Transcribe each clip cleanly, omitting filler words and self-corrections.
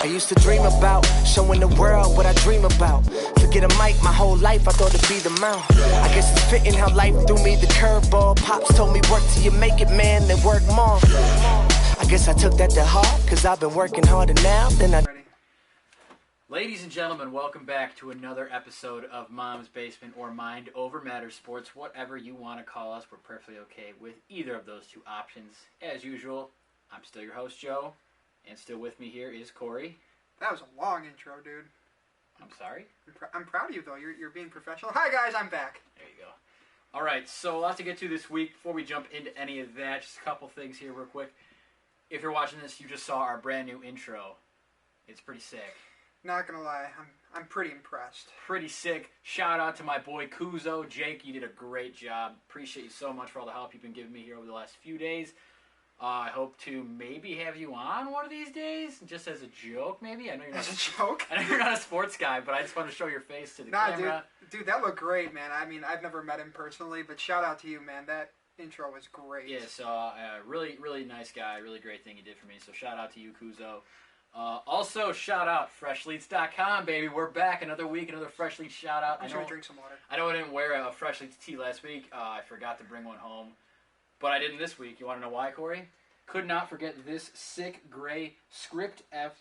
I used to dream about showing the world what I dream about. Forget a mic, my whole life I thought it'd be the mount. I guess it's fitting how life threw me the curveball. Pops told me work till you make it, man, then work more. I guess I took that to heart, cause I've been working harder now than I... Ladies and gentlemen, welcome back to another episode of Mom's Basement, or Mind Over Matter Sports. Whatever you want to call us, we're perfectly okay with either of those two options. As usual, I'm still your host, Joe, and still with me here is Corey. That was a long intro, dude. I'm sorry? I'm proud of you, though. You're being professional. Hi, guys. I'm back. There you go. All right, so a lot to get to this week. Before we jump into any of that, just a couple things here real quick. If you're watching this, you just saw our brand new intro. It's pretty sick. Not gonna lie, I'm pretty impressed. Pretty sick. Shout out to my boy Kuzo. Jake, you did a great job. Appreciate you so much for all the help you've been giving me here over the last few days. I hope to maybe have you on one of these days, just as a joke, maybe. I know you're not as a joke. I know you're not a sports guy, but I just want to show your face to the camera. Dude, that looked great, man. I mean, I've never met him personally, but shout out to you, man. That intro was great. Yeah, so really, really nice guy. Really great thing you did for me. So shout out to you, Kuzo. Also, shout out freshleats.com, baby. We're back another week, another Fresh Leats shout out. I'm sure drink some water. I know I didn't wear a Fresh Leats tee last week. I forgot to bring one home, but I didn't this week. You want to know why, Corey? Could not forget this sick gray Script F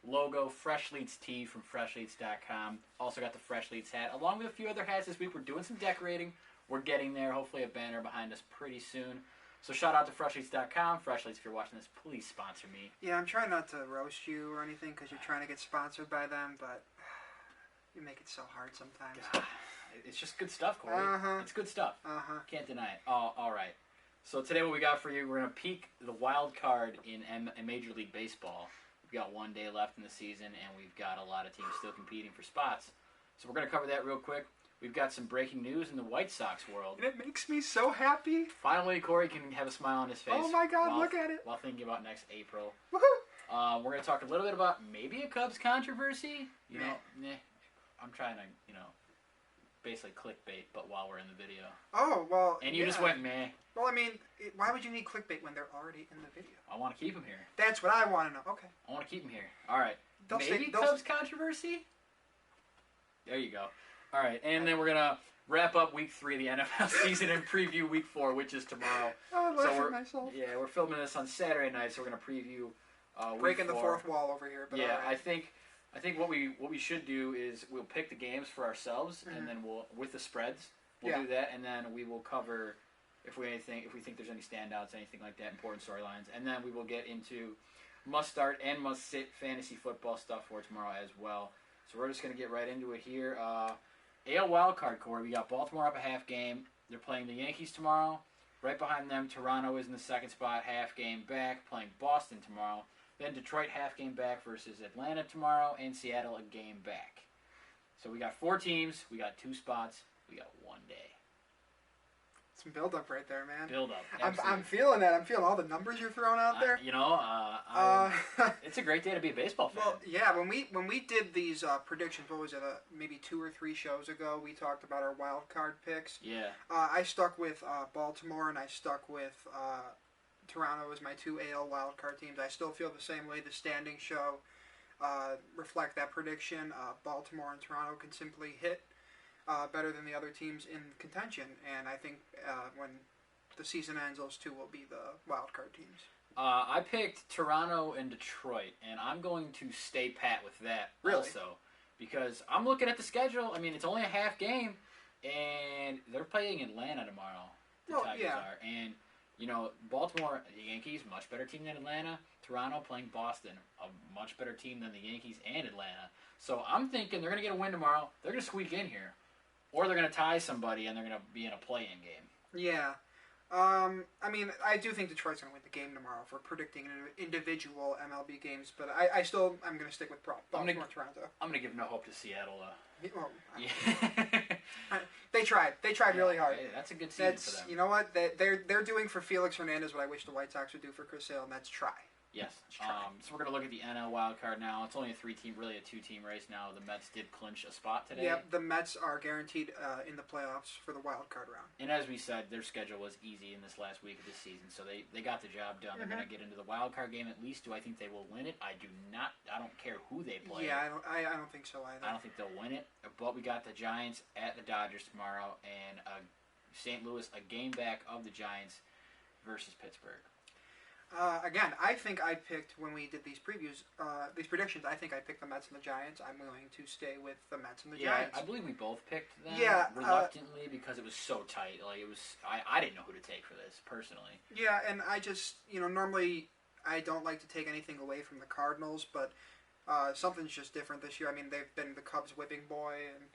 logo Fresh Leats tee from freshleats.com. Also got the Fresh Leats hat, along with a few other hats this week. We're doing some decorating. We're getting there. Hopefully a banner behind us pretty soon. So shout out to freshleats.com. Fresh Leats, if you're watching this, please sponsor me. Yeah, I'm trying not to roast you or anything because you're trying to get sponsored by them, but you make it so hard sometimes. God, it's just good stuff, Corey. It's good stuff. Can't deny it. All right. So today what we got for you, we're going to peek the wild card in Major League Baseball. We've got 1 day left in the season, and we've got a lot of teams still competing for spots. So we're going to cover that real quick. We've got some breaking news in the White Sox world. And it makes me so happy. Finally, Corey can have a smile on his face. Oh my God, look at it. While thinking about next April. Woohoo! We're going to talk a little bit about maybe a Cubs controversy. You know, I'm trying to, basically clickbait, but while we're in the video. Oh, well, and you just went meh. Well, I mean, why would you need clickbait when they're already in the video? I want to keep them here. That's what I want to know. Okay. I want to keep them here. All right. Maybe Cubs controversy? There you go. All right, and then we're going to wrap up Week 3 of the NFL season and preview Week 4, which is tomorrow. Oh, I'm laughing at myself. Yeah, we're filming this on Saturday night, so we're going to preview Breaking Week 4. the fourth wall over here. But yeah, right. I think what we should do is we'll pick the games for ourselves, and then we'll, with the spreads, we'll do that, and then we will cover if we think there's any standouts, anything like that, important storylines, and then we will get into must-start and must-sit fantasy football stuff for tomorrow as well. So we're just going to get right into it here. AL wildcard, Corey. We got Baltimore up a half game. They're playing the Yankees tomorrow. Right behind them, Toronto is in the second spot, half game back, playing Boston tomorrow. Then Detroit half game back versus Atlanta tomorrow, and Seattle a game back. So we got 4 teams. We got 2 spots. We got 1 day. Some build-up right there, man. Build-up. I'm feeling that. I'm feeling all the numbers you're throwing out there. It's a great day to be a baseball fan. Well, yeah, when we did these predictions, what was it, maybe 2 or 3 shows ago, we talked about our wild card picks. Yeah. I stuck with Baltimore, and I stuck with Toronto as my 2 AL wild card teams. I still feel the same way. The standings show reflect that prediction. Baltimore and Toronto can simply hit better than the other teams in contention, and I think when the season ends, those 2 will be the wild card teams. I picked Toronto and Detroit, and I'm going to stay pat with that also, because I'm looking at the schedule. I mean, it's only a half game, and they're playing Atlanta tomorrow. The Tigers are, and Baltimore, the Yankees, much better team than Atlanta. Toronto playing Boston, a much better team than the Yankees and Atlanta. So I'm thinking they're going to get a win tomorrow. They're going to squeak in here. Or they're going to tie somebody, and they're going to be in a play-in game. Yeah. I mean, I do think Detroit's going to win the game tomorrow for predicting individual MLB games, but I'm going to stick with Baltimore, Toronto. I'm going to give no hope to Seattle, though. They tried. They tried really hard. Hey, that's a good season for them. You know what? They're doing for Felix Hernandez what I wish the White Sox would do for Chris Sale, and that's try. Yes. So we're going to look at the NL wildcard now. It's only a 3-team, really a 2-team race now. The Mets did clinch a spot today. Yep, the Mets are guaranteed in the playoffs for the wildcard round. And as we said, their schedule was easy in this last week of the season, so they got the job done. They're going to get into the wildcard game at least. Do I think they will win it? I do not. I don't care who they play. Yeah, I don't think so either. I don't think they'll win it. But we got the Giants at the Dodgers tomorrow, and St. Louis, a game back of the Giants versus Pittsburgh. Again, I think I picked, when we did these previews, these predictions, I think I picked the Mets and the Giants. I'm willing to stay with the Mets and the Giants. I believe we both picked them reluctantly because it was so tight. Like it was, I didn't know who to take for this, personally. Yeah, and I just, normally I don't like to take anything away from the Cardinals, but something's just different this year. I mean, they've been the Cubs' whipping boy, and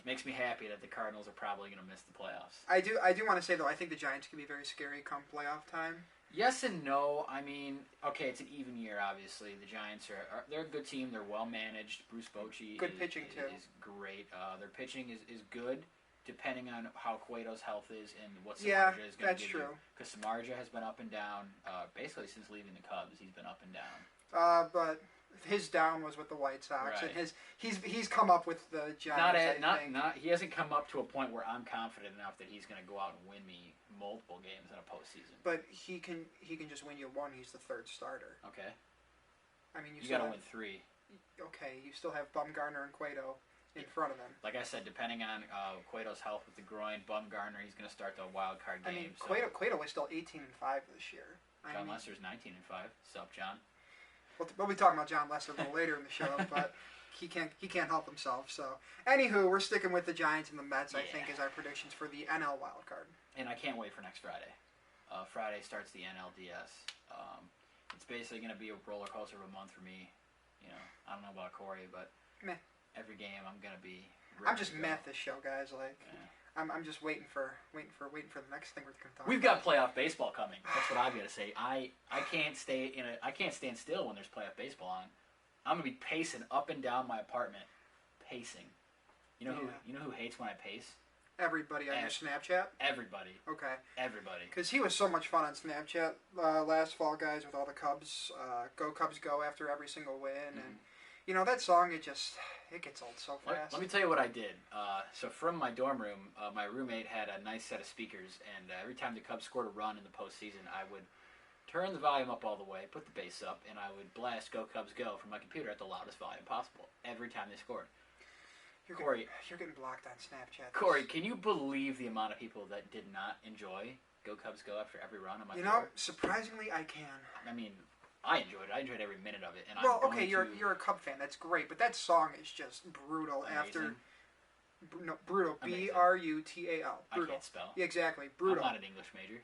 makes me happy that the Cardinals are probably going to miss the playoffs. I do want to say, though, I think the Giants can be very scary come playoff time. Yes and no. I mean, okay, it's an even year, obviously. The Giants they're a good team. They're well managed. Bruce Bochy good pitching too. Is great. Their pitching is good, depending on how Cueto's health is and what Samardzija is going to give. Yeah, that's true. Because Samardzija has been up and down, basically since leaving the Cubs. He's been up and down. But his down was with the White Sox, right. and he's come up with the Giants. He hasn't come up to a point where I'm confident enough that he's going to go out and win me multiple games in a postseason. But he can just win you one. He's the third starter. Okay. I mean, you got to win 3. Okay, you still have Bumgarner and Cueto in front of him. Like I said, depending on Cueto's health with the groin, Bumgarner, he's going to start the wild card game. I mean, Cueto is still 18-5 this year. John Lester's 19-5. Sup, John? We'll be talking about John Lester a little later in the show, but he can't help himself. So, anywho, we're sticking with the Giants and the Mets. I think is our predictions for the NL wild card. And I can't wait for next Friday. Friday starts the NLDS. It's basically going to be a roller coaster of a month for me. I don't know about Corey, but meh. Every game I'm going to be. I'm just meh this show, guys. Like. Yeah. I'm just waiting for the next thing we're going to talk about. We've got playoff baseball coming. That's what I've got to say. I can't stand still when there's playoff baseball on. I'm gonna be pacing up and down my apartment, pacing. You know who hates when I pace? Everybody on your Snapchat. Everybody. Okay. Everybody. Because he was so much fun on Snapchat last fall, guys, with all the Cubs. Go Cubs go after every single win, and that song it gets old so fast. Let me tell you what I did. So from my dorm room, my roommate had a nice set of speakers, and every time the Cubs scored a run in the postseason, I would turn the volume up all the way, put the bass up, and I would blast "Go Cubs Go" from my computer at the loudest volume possible every time they scored. Corey, you're getting blocked on Snapchat. Corey, can you believe the amount of people that did not enjoy "Go Cubs Go" after every run on my computer? Surprisingly, I can. I mean, I enjoyed it. I enjoyed every minute of it. And you're a Cub fan. That's great, but that song is just brutal. Amazing. Brutal. Amazing. Brutal. I can't spell. Yeah, exactly. Brutal. I'm not an English major.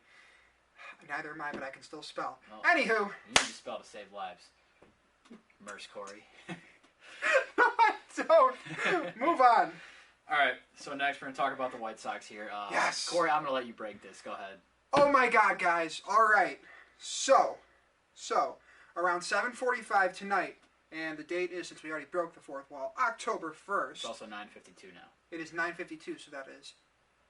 Neither am I, but I can still spell. Well, Anywho. You need to spell to save lives. M.O.M.S, Corey. No, I don't. Move on. All right, so next we're going to talk about the White Sox here. Yes. Corey, I'm going to let you break this. Go ahead. Oh, my God, guys. All right. So around 7:45 tonight, and the date is, since we already broke the fourth wall, October 1st. It's also 9:52 now. It is 9:52, so that is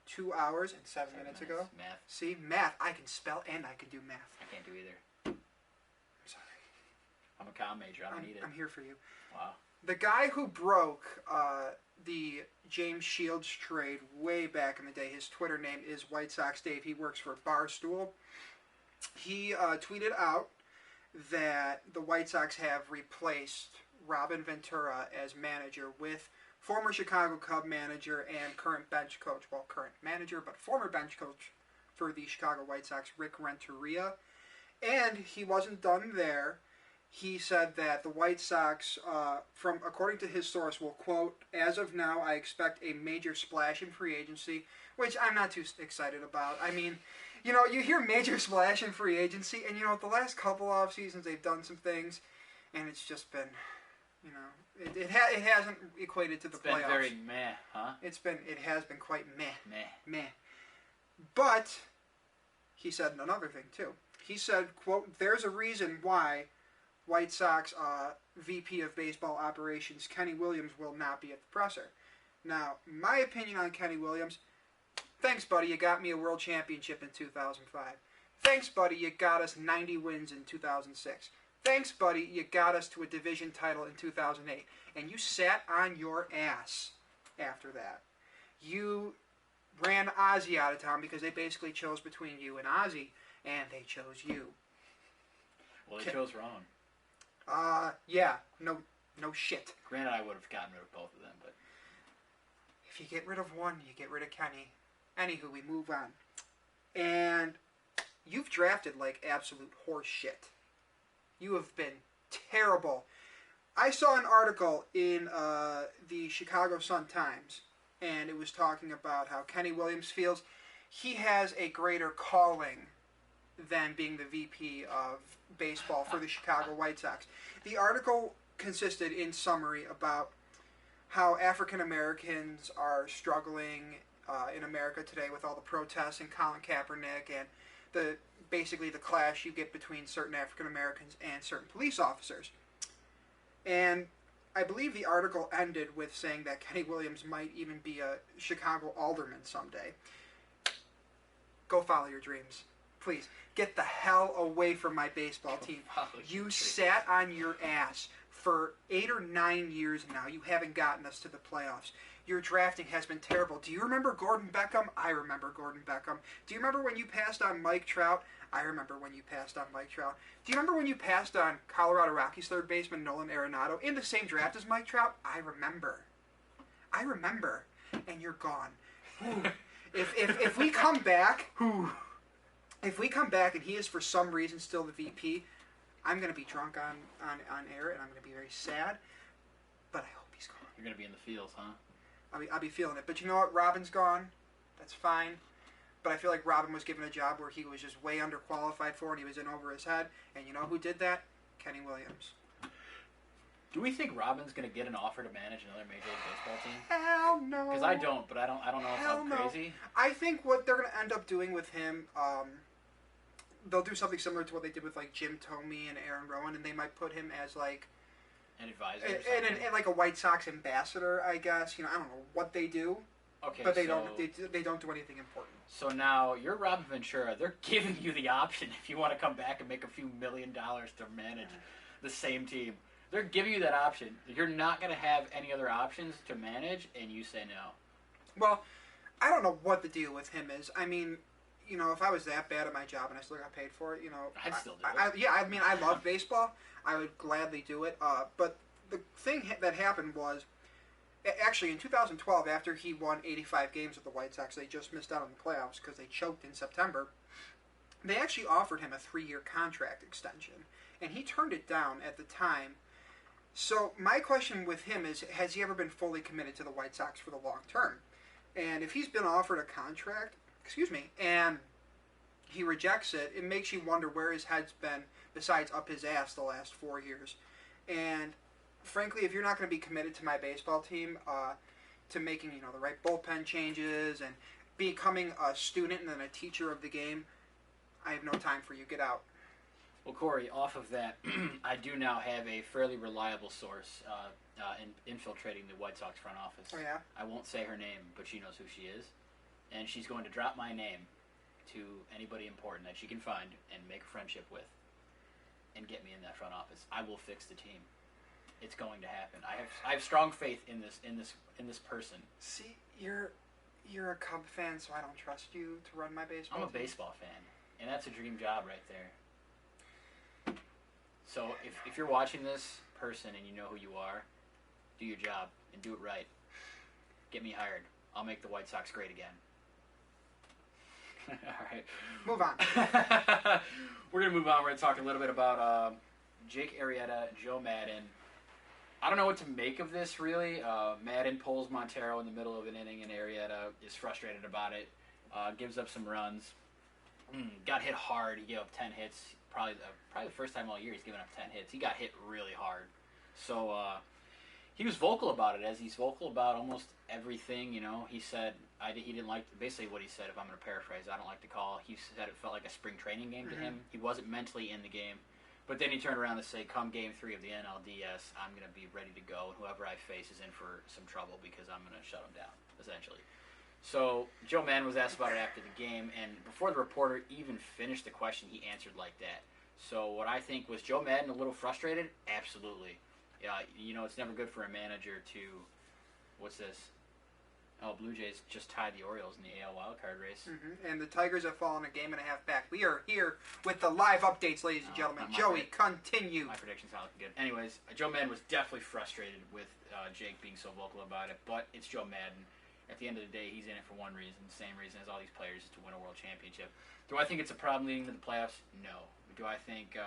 2 hours and 7 minutes ago. Math. See, math. I can spell and I can do math. I can't do either. I'm sorry. I'm a comm major. I don't need it. I'm here for you. Wow. The guy who broke the James Shields trade way back in the day, his Twitter name is White Sox Dave. He works for Barstool. He tweeted out that the White Sox have replaced Robin Ventura as manager with former Chicago Cub manager and current bench coach, well, current manager, but former bench coach for the Chicago White Sox, Rick Renteria. And he wasn't done there. He said that the White Sox, according to his source, will, quote, "As of now, I expect a major splash in free agency," which I'm not too excited about. I mean, you hear major splash in free agency, and, the last couple off seasons they've done some things, and it's just been, it hasn't equated to the playoffs. It's been very meh, huh? It has been quite meh. Meh. But he said another thing, too. He said, quote, "There's a reason why White Sox VP of Baseball Operations Kenny Williams will not be at the presser." Now, my opinion on Kenny Williams, thanks, buddy, you got me a world championship in 2005. Thanks, buddy, you got us 90 wins in 2006. Thanks, buddy, you got us to a division title in 2008. And you sat on your ass after that. You ran Ozzy out of town because they basically chose between you and Ozzy, and they chose you. Well, they chose wrong. Yeah, no shit. Granted, I would have gotten rid of both of them, but If you get rid of one, you get rid of Kenny. Anywho, we move on. And you've drafted like absolute horse shit. You have been terrible. I saw an article in the Chicago Sun-Times, and it was talking about how Kenny Williams feels he has a greater calling than being the VP of baseball for the Chicago White Sox. The article consisted, in summary, about how African Americans are struggling in America today with all the protests and Colin Kaepernick and basically the clash you get between certain African Americans and certain police officers. And I believe the article ended with saying that Kenny Williams might even be a Chicago alderman someday. Go follow your dreams. Please, get the hell away from my baseball team. You sat on your ass for 8 or 9 years now. You haven't gotten us to the playoffs. Your drafting has been terrible. Do you remember Gordon Beckham? I remember Gordon Beckham. Do you remember when you passed on Mike Trout? I remember when you passed on Mike Trout. Do you remember when you passed on Colorado Rockies third baseman Nolan Arenado in the same draft as Mike Trout? I remember. And you're gone. If we come back, if we come back and he is for some reason still the VP, I'm going to be drunk on air and I'm going to be very sad. But I hope he's gone. you're going to be in the fields, huh? I'll be feeling it. But you know what? Robin's gone. That's fine. But I feel like Robin was given a job where he was just way underqualified for, and he was in over his head. And you know who did that? Kenny Williams. Do we think Robin's going to get an offer to manage another Major League Baseball team? Hell no. Because I don't, but I don't know if I'm crazy. I think what they're going to end up doing with him, they'll do something similar to what they did with like Jim Thome and Aaron Rowan, and they might put him as like an advisor, and like a White Sox ambassador, I guess. I don't know what they do. Okay, but they don't do anything important. So now you're Robin Ventura. They're giving you the option if you want to come back and make a few $1 million to manage the same team. They're giving you that option. You're not going to have any other options to manage, and you say no. Well, I don't know what the deal with him is. I mean, if I was that bad at my job and I still got paid for it, I'd still do it. I mean, I love baseball. I would gladly do it. But the thing that happened was, actually, in 2012, after he won 85 games with the White Sox, they just missed out on the playoffs because they choked in September. They actually offered him a 3-year contract extension, and he turned it down at the time. So my question with him is, has he ever been fully committed to the White Sox for the long term? And if he's been offered a contract, and he rejects it, it makes you wonder where his head's been besides up his ass the last 4 years. And frankly, if you're not going to be committed to my baseball team, to making the right bullpen changes and becoming a student and then a teacher of the game, I have no time for you. Get out. Well, Corey, off of that, I do now have a fairly reliable source in infiltrating the White Sox front office. Oh, yeah? I won't say her name, but she knows who she is. And she's going to drop my name to anybody important that she can find and make a friendship with and get me in that front office. I will fix the team. It's going to happen. I have strong faith in this person. See, you're a Cub fan, so I don't trust you to run my baseball I'm a team. baseball fan, and that's a dream job right there. So if you're watching this person and you know who you are, do your job and do it right. Get me hired. I'll make the White Sox great again. All right. Move on. We're going to move on. We're going to talk a little bit about Jake Arrieta, Joe Maddon. I don't know what to make of this, really. Maddon pulls Montero in the middle of an inning, and Arrieta is frustrated about it. Gives up some runs. Got hit hard. He gave up 10 hits. Probably the first time all year he's given up 10 hits. He got hit really hard. So he was vocal about it, as he's vocal about almost everything. He said he didn't like, basically what he said, if I'm going to paraphrase, I don't like to call. He said it felt like a spring training game to him. He wasn't mentally in the game. But then he turned around to say, come game 3 of the NLDS, I'm going to be ready to go, and whoever I face is in for some trouble because I'm going to shut him down, essentially. So Joe Maddon was asked about it after the game, and before the reporter even finished the question, he answered like that. So what I think, was Joe Maddon a little frustrated? Absolutely. It's never good for a manager to, what's this? Blue Jays just tied the Orioles in the AL wildcard race. And the Tigers have fallen a game and a half back. We are here with the live updates, ladies and gentlemen. Joey, continue. My prediction's not looking good. Anyways, Joe Madden was definitely frustrated with Jake being so vocal about it, but it's Joe Madden. At the end of the day, he's in it for one reason, the same reason as all these players, is to win a world championship. Do I think it's a problem leading to the playoffs? No. Do I think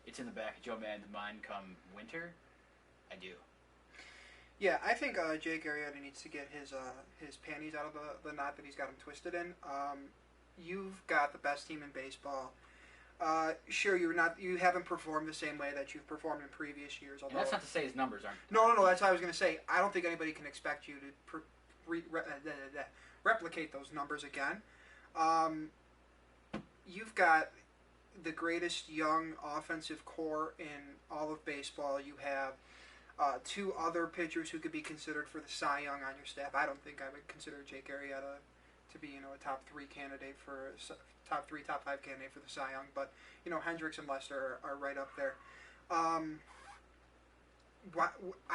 it's in the back of Joe Madden's mind come winter? I do. Yeah, I think Jake Arrieta needs to get his panties out of the knot that he's got him twisted in. You've got the best team in baseball. Sure, you haven't performed the same way that you've performed in previous years. And that's not to say his numbers aren't. No. That's what I was going to say. I don't think anybody can expect you to replicate those numbers again. You've got the greatest young offensive core in all of baseball. You have two other pitchers who could be considered for the Cy Young on your staff. I don't think I would consider Jake Arrieta to be, a top 3 candidate for top 5 candidate for the Cy Young, but Hendricks and Lester are right up there. I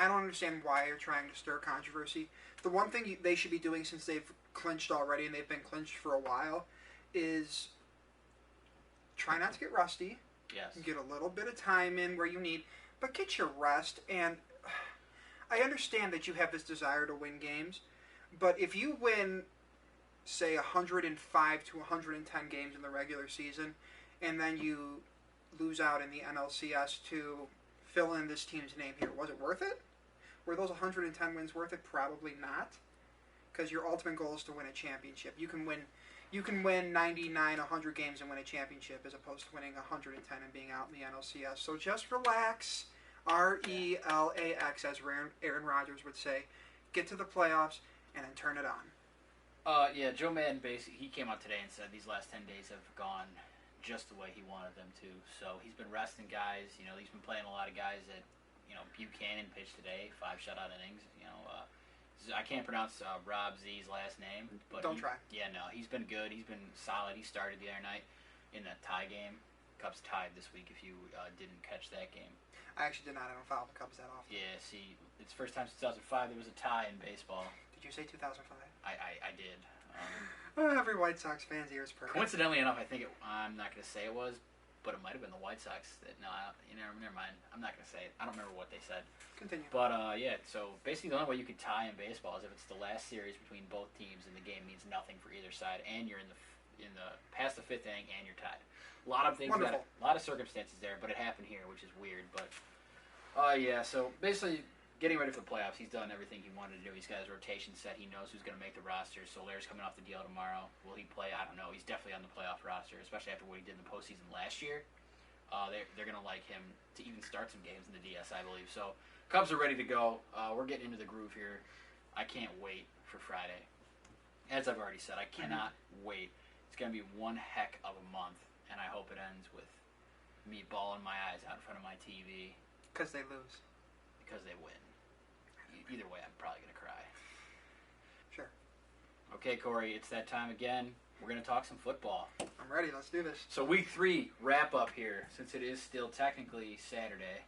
don't understand why you're trying to stir controversy. The one thing they should be doing, since they've clinched already and they've been clinched for a while, is try not to get rusty. Yes. Get a little bit of time in where you need, but get your rest. And I understand that you have this desire to win games, but if you win, say, 105 to 110 games in the regular season, and then you lose out in the NLCS to fill in this team's name here, was it worth it? Were those 110 wins worth it? Probably not, because your ultimate goal is to win a championship. You can win 99, 100 games and win a championship, as opposed to winning 110 and being out in the NLCS. So just relax. RELAX, as Aaron Rodgers would say. Get to the playoffs and then turn it on. Joe Madden he came out today and said these last 10 days have gone just the way he wanted them to. So he's been resting guys. He's been playing a lot of guys that, Buchanan pitched today, 5 shutout innings. I can't pronounce Rob Z's last name, but don't try. Yeah, no, he's been good. He's been solid. He started the other night in that tie game. Cubs tied this week. If you didn't catch that game. I actually did not. I don't follow the Cubs that often. Yeah, see, it's the first time since 2005 there was a tie in baseball. Did you say 2005? I did. Every White Sox fan's ear is perfect. Coincidentally enough, I'm not going to say it was, but it might have been the White Sox. Never mind. I'm not going to say it. I don't remember what they said. Continue. But, so basically the only way you could tie in baseball is if it's the last series between both teams and the game means nothing for either side, and you're in the past the 5th inning and you're tied. A lot of things, a lot of circumstances there, but it happened here, which is weird. But so basically getting ready for the playoffs, he's done everything he wanted to do. He's got his rotation set. He knows who's going to make the roster. Solaire's coming off the DL tomorrow. Will he play? I don't know. He's definitely on the playoff roster, especially after what he did in the postseason last year. They're going to like him to even start some games in the DS, I believe. So Cubs are ready to go. We're getting into the groove here. I can't wait for Friday. As I've already said, I cannot wait. It's going to be one heck of a month. And I hope it ends with me bawling my eyes out in front of my TV. Because they lose. Because they win. Either way, I'm probably going to cry. Sure. Okay, Corey, it's that time again. We're going to talk some football. I'm ready. Let's do this. So week 3 wrap up here. Since it is still technically Saturday,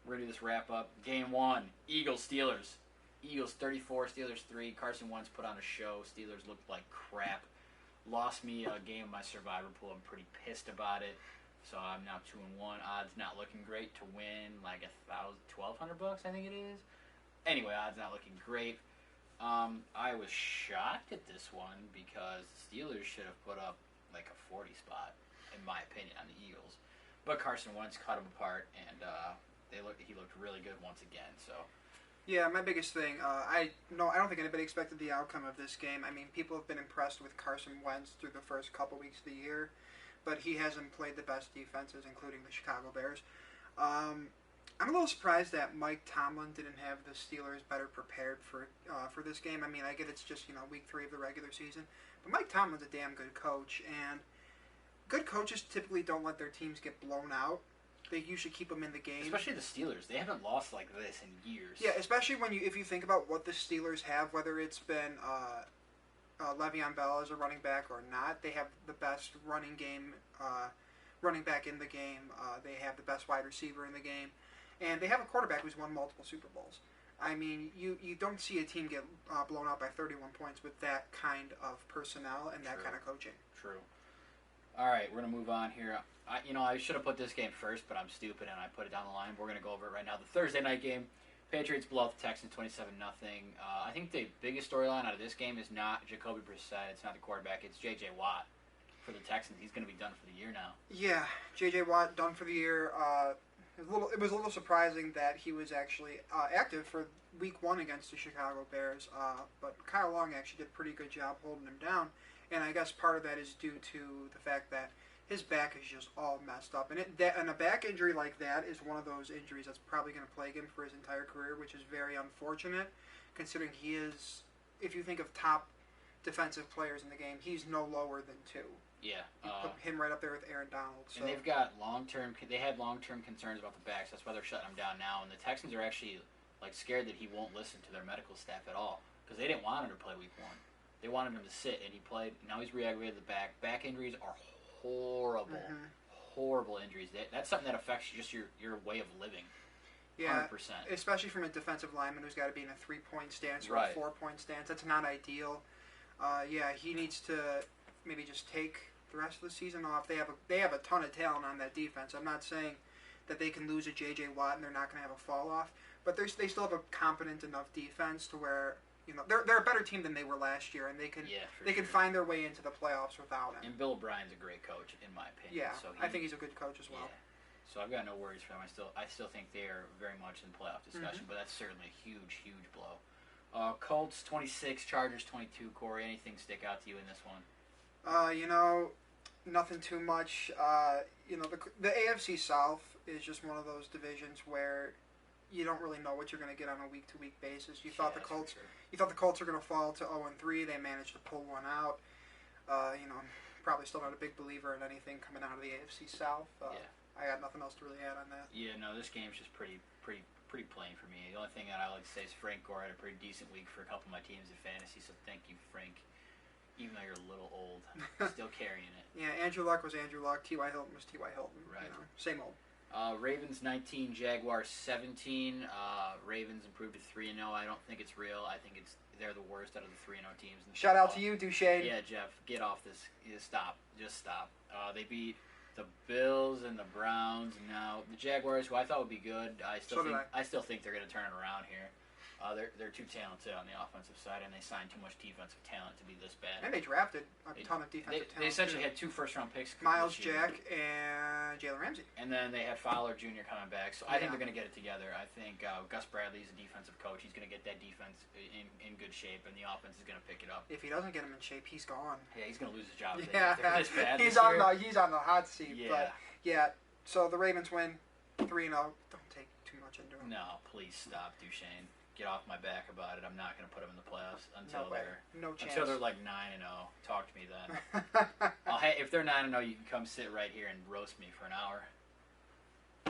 we're going to do this wrap up. Game 1, Eagles-Steelers. Eagles 34, Steelers 3. Carson Wentz put on a show. Steelers looked like crap. Lost me a game of my survivor pool. I'm pretty pissed about it. So I'm now 2-1. Odds not looking great to win like $1,200, I think it is. Anyway, odds not looking great. I was shocked at this one because the Steelers should have put up like a 40 spot, in my opinion, on the Eagles. But Carson Wentz cut them apart, and he looked really good once again. So. Yeah, my biggest thing, I don't think anybody expected the outcome of this game. I mean, people have been impressed with Carson Wentz through the first couple weeks of the year, but he hasn't played the best defenses, including the Chicago Bears. I'm a little surprised that Mike Tomlin didn't have the Steelers better prepared for this game. I mean, I get it's just week 3 of the regular season, but Mike Tomlin's a damn good coach, and good coaches typically don't let their teams get blown out. They usually keep them in the game. Especially the Steelers. They haven't lost like this in years. Yeah, especially if you think about what the Steelers have, whether it's been Le'Veon Bell as a running back or not, they have the best running back in the game. They have the best wide receiver in the game. And they have a quarterback who's won multiple Super Bowls. I mean, you don't see a team get blown out by 31 points with that kind of personnel and that kind of coaching. True. All right, we're going to move on here. I should have put this game first, but I'm stupid and I put it down the line. We're going to go over it right now. The Thursday night game, Patriots blow out the Texans 27-0. I think the biggest storyline out of this game is not Jacoby Brissett. It's not the quarterback. It's J.J. Watt for the Texans. He's going to be done for the year now. Yeah, J.J. Watt done for the year. It was a little surprising that he was actually active for Week 1 against the Chicago Bears, but Kyle Long actually did a pretty good job holding him down, and I guess part of that is due to the fact that his back is just all messed up, and a back injury like that is one of those injuries that's probably going to plague him for his entire career, which is very unfortunate, considering he is, if you think of top defensive players in the game, he's no lower than 2. Yeah, you put him right up there with Aaron Donald. So. And they've got They had long-term concerns about the backs. That's why they're shutting him down now. And the Texans are actually scared that he won't listen to their medical staff at all because they didn't want him to play Week 1. They wanted him to sit, and he played. Now he's re-aggravated the back. Back injuries are horrible, horrible injuries. That's something that affects just your way of living. Yeah, 100%. Especially from a defensive lineman who's got to be in a 3-point stance or right. a 4-point stance. That's not ideal. He needs to maybe just take the rest of the season off. They have a ton of talent on that defense. I'm not saying that they can lose a J.J. Watt and they're not going to have a fall off, but they still have a competent enough defense to where they're a better team than they were last year, and they can find their way into the playoffs without him. And Bill O'Brien's a great coach in my opinion. Yeah, so I think he's a good coach as well. Yeah. So I've got no worries for them. I still think they are very much in playoff discussion, but that's certainly a huge blow. Colts 26, Chargers 22. Corey, anything stick out to you in this one? Nothing too much. The AFC South is just one of those divisions where you don't really know what you're going to get on a week-to-week basis. You thought the Colts are going to fall to 0-3. They managed to pull one out. Probably still not a big believer in anything coming out of the AFC South. I got nothing else to really add on that. Yeah, no, this game's just pretty plain for me. The only thing that I like to say is Frank Gore had a pretty decent week for a couple of my teams in fantasy, so thank you, Frank. Even though you're a little old, still carrying it. Yeah, Andrew Luck was Andrew Luck. T.Y. Hilton was T.Y. Hilton. Right. Same old. Ravens 19, Jaguars 17. Ravens improved to 3-0. I don't think it's real. I think they're the worst out of the 3-0 teams. Shout out to you, Duchesne. Yeah, Jeff, get off this. Stop. Just stop. They beat the Bills and the Browns. Now the Jaguars, who I thought would be good, I still think they're going to turn it around here. They're too talented on the offensive side, and they signed too much defensive talent to be this bad. And they drafted a ton of defensive talent. They essentially had 2 first-round picks. Miles Jack and Jalen Ramsey. And then they had Fowler Jr. coming back. So I think they're going to get it together. I think Gus Bradley's a defensive coach. He's going to get that defense in good shape, and the offense is going to pick it up. If he doesn't get him in shape, he's gone. Yeah, he's going to lose his job. Yeah, this bad he's on the hot seat. Yeah. But so the Ravens win 3-0. Don't take too much into it. No, please stop, Duchesne. Get off my back about it. I'm not going to put them in the playoffs until they're like 9-0. Talk to me then. If they're 9-0, you can come sit right here and roast me for an hour.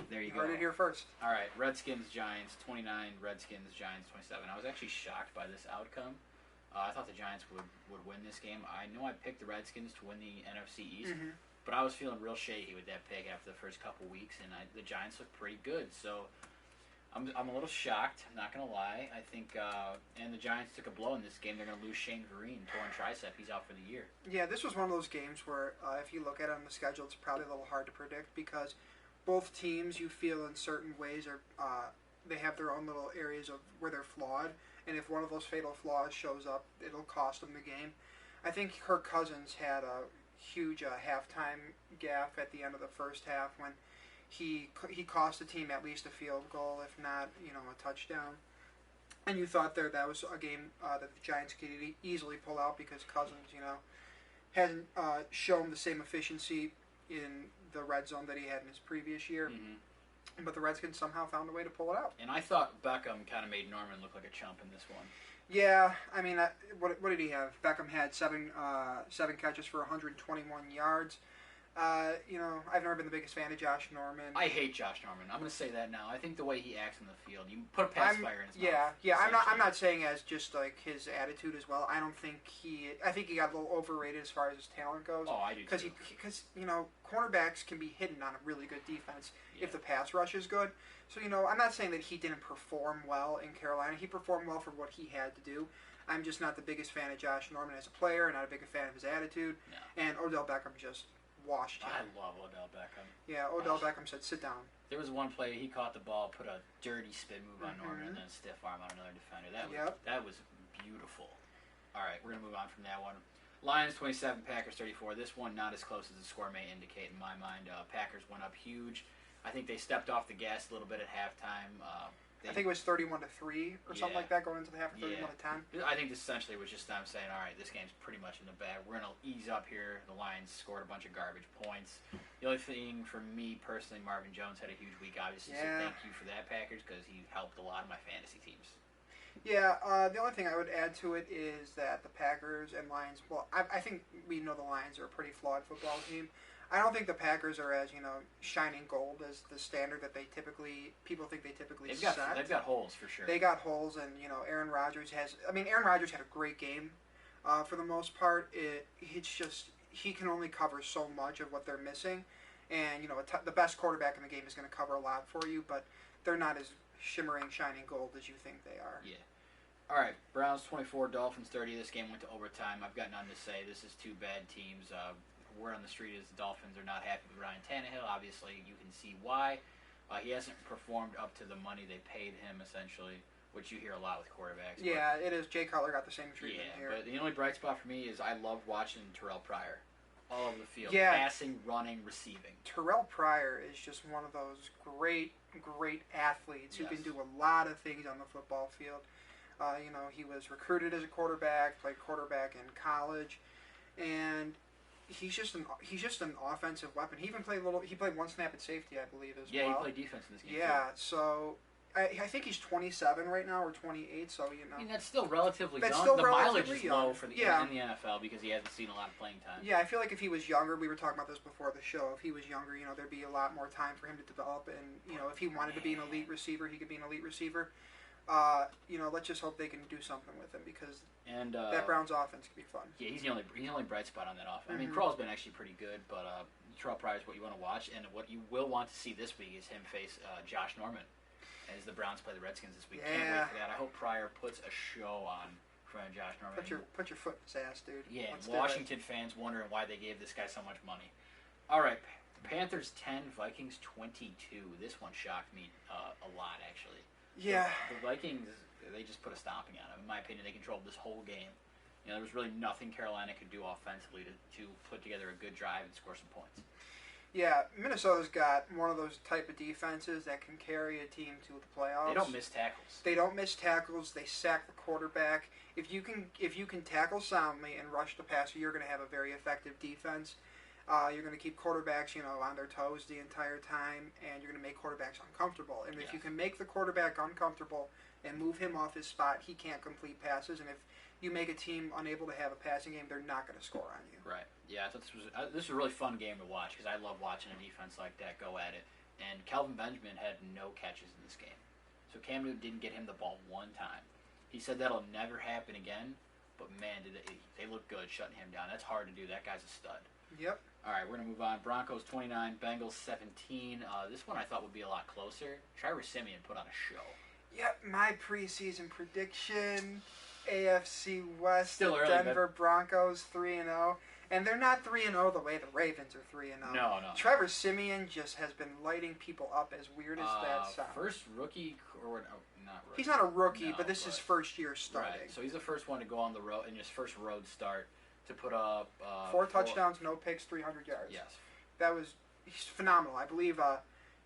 There you go. Heard it here first. All right, Redskins Giants 29, Redskins Giants 27. I was actually shocked by this outcome. I thought the Giants would win this game. I know I picked the Redskins to win the NFC East, but I was feeling real shaky with that pick after the first couple weeks, and the Giants looked pretty good. So. I'm a little shocked, I'm not going to lie. I think, and the Giants took a blow in this game. They're going to lose Shane Vereen, torn tricep. He's out for the year. Yeah, this was one of those games where, if you look at it on the schedule, it's probably a little hard to predict because both teams, you feel in certain ways, they have their own little areas of where they're flawed, and if one of those fatal flaws shows up, it'll cost them the game. I think Kirk Cousins had a huge halftime gaffe at the end of the first half when he cost the team at least a field goal, if not, a touchdown. And you thought that was a game that the Giants could easily pull out because Cousins, hasn't shown the same efficiency in the red zone that he had in his previous year. Mm-hmm. But the Redskins somehow found a way to pull it out. And I thought Beckham kind of made Norman look like a chump in this one. Yeah, I mean, what did he have? Beckham had seven catches for 121 yards. I've never been the biggest fan of Josh Norman. I hate Josh Norman. I'm going to say that now. I think the way he acts in the field, you put a pacifier in his mouth. Yeah. I'm not saying as just like his attitude as well. I think he got a little overrated as far as his talent goes. Oh, I do too. Because cornerbacks can be hidden on a really good defense if the pass rush is good. So I'm not saying that he didn't perform well in Carolina. He performed well for what he had to do. I'm just not the biggest fan of Josh Norman as a player, not a big fan of his attitude. No. And Odell Beckham just washed him. I love Odell Beckham. Yeah, Odell Beckham said, "Sit down." There was one play, he caught the ball, put a dirty spin move on Norman, and then stiff arm on another defender. That was beautiful. All right, we're going to move on from that one. Lions 27, Packers 34. This one not as close as the score may indicate in my mind. Packers went up huge. I think they stepped off the gas a little bit at halftime. I think it was 31-3 or something like that going into the half, 31-10. I think this essentially was just them saying, all right, this game's pretty much in the bag. We're going to ease up here. The Lions scored a bunch of garbage points. The only thing for me personally, Marvin Jones had a huge week, obviously, so thank you for that, Packers, because he helped a lot of my fantasy teams. Yeah, the only thing I would add to it is that the Packers and Lions, well, I think we know the Lions are a pretty flawed football team. I don't think the Packers are as shining gold as the standard that people think they typically set. They've got holes for sure. They got holes, and Aaron Rodgers Aaron Rodgers had a great game for the most part. It's just he can only cover so much of what they're missing, and the best quarterback in the game is going to cover a lot for you, but they're not as shimmering, shining gold as you think they are. Yeah. All right, Browns 24, Dolphins 30. This game went to overtime. I've got nothing to say. This is two bad teams. Word on the street is the Dolphins are not happy with Ryan Tannehill. Obviously, you can see why. He hasn't performed up to the money they paid him, essentially, which you hear a lot with quarterbacks. Yeah, it is. Jay Cutler got the same treatment here. But the only bright spot for me is I love watching Terrell Pryor all over the field. Yeah. Passing, running, receiving. Terrell Pryor is just one of those great athletes who can do a lot of things on the football field. He was recruited as a quarterback, played quarterback in college, and he's just an offensive weapon. He even played one snap at safety, I believe, as well. Yeah, he played defense in this game. Yeah, too. So I think he's 27 right now or 28. So I mean, that's still relatively young. Still the mileage is young. low for in the NFL because he hasn't seen a lot of playing time. Yeah, I feel like if he was younger, we were talking about this before the show. If he was younger, there'd be a lot more time for him to develop, and if he wanted to be an elite receiver, he could be an elite receiver. Let's just hope they can do something with him because that Browns offense could be fun. Yeah, he's the only bright spot on that offense. I mean, Crowell's been actually pretty good, but Terrell Pryor is what you want to watch, and what you will want to see this week is him face Josh Norman as the Browns play the Redskins this week. Can't wait for that. I hope Pryor puts a show on in front of Josh Norman. Put your foot in his ass, dude. Yeah, Washington fans wondering why they gave this guy so much money. All right, Panthers 10, Vikings 22. This one shocked me a lot, actually. Yeah. The Vikings, they just put a stomping on them. In my opinion, they controlled this whole game. There was really nothing Carolina could do offensively to put together a good drive and score some points. Yeah, Minnesota's got one of those type of defenses that can carry a team to the playoffs. They don't miss tackles. They sack the quarterback. If you can tackle soundly and rush the passer, you're going to have a very effective defense. You're going to keep quarterbacks, on their toes the entire time, and you're going to make quarterbacks uncomfortable. And if you can make the quarterback uncomfortable and move him off his spot, he can't complete passes. And if you make a team unable to have a passing game, they're not going to score on you. Right. Yeah, I thought this was a really fun game to watch because I love watching a defense like that go at it. And Kelvin Benjamin had no catches in this game. So Cam Newton didn't get him the ball one time. He said that'll never happen again, but man, they look good shutting him down. That's hard to do. That guy's a stud. Yep. All right, we're going to move on. Broncos 29, Bengals 17. This one I thought would be a lot closer. Trevor Siemian put on a show. Yep, my preseason prediction, AFC West, Still early, Denver Broncos 3-0. And they're not 3-0 the way the Ravens are 3-0. No. Trevor Siemian just has been lighting people up, as weird as that sounds. First rookie, or not rookie. He's not a rookie, but this is his first year starting. Right, so he's the first one to go on the road in his first road start to put up 4 touchdowns, no picks, 300 yards. Yes. He's phenomenal. I believe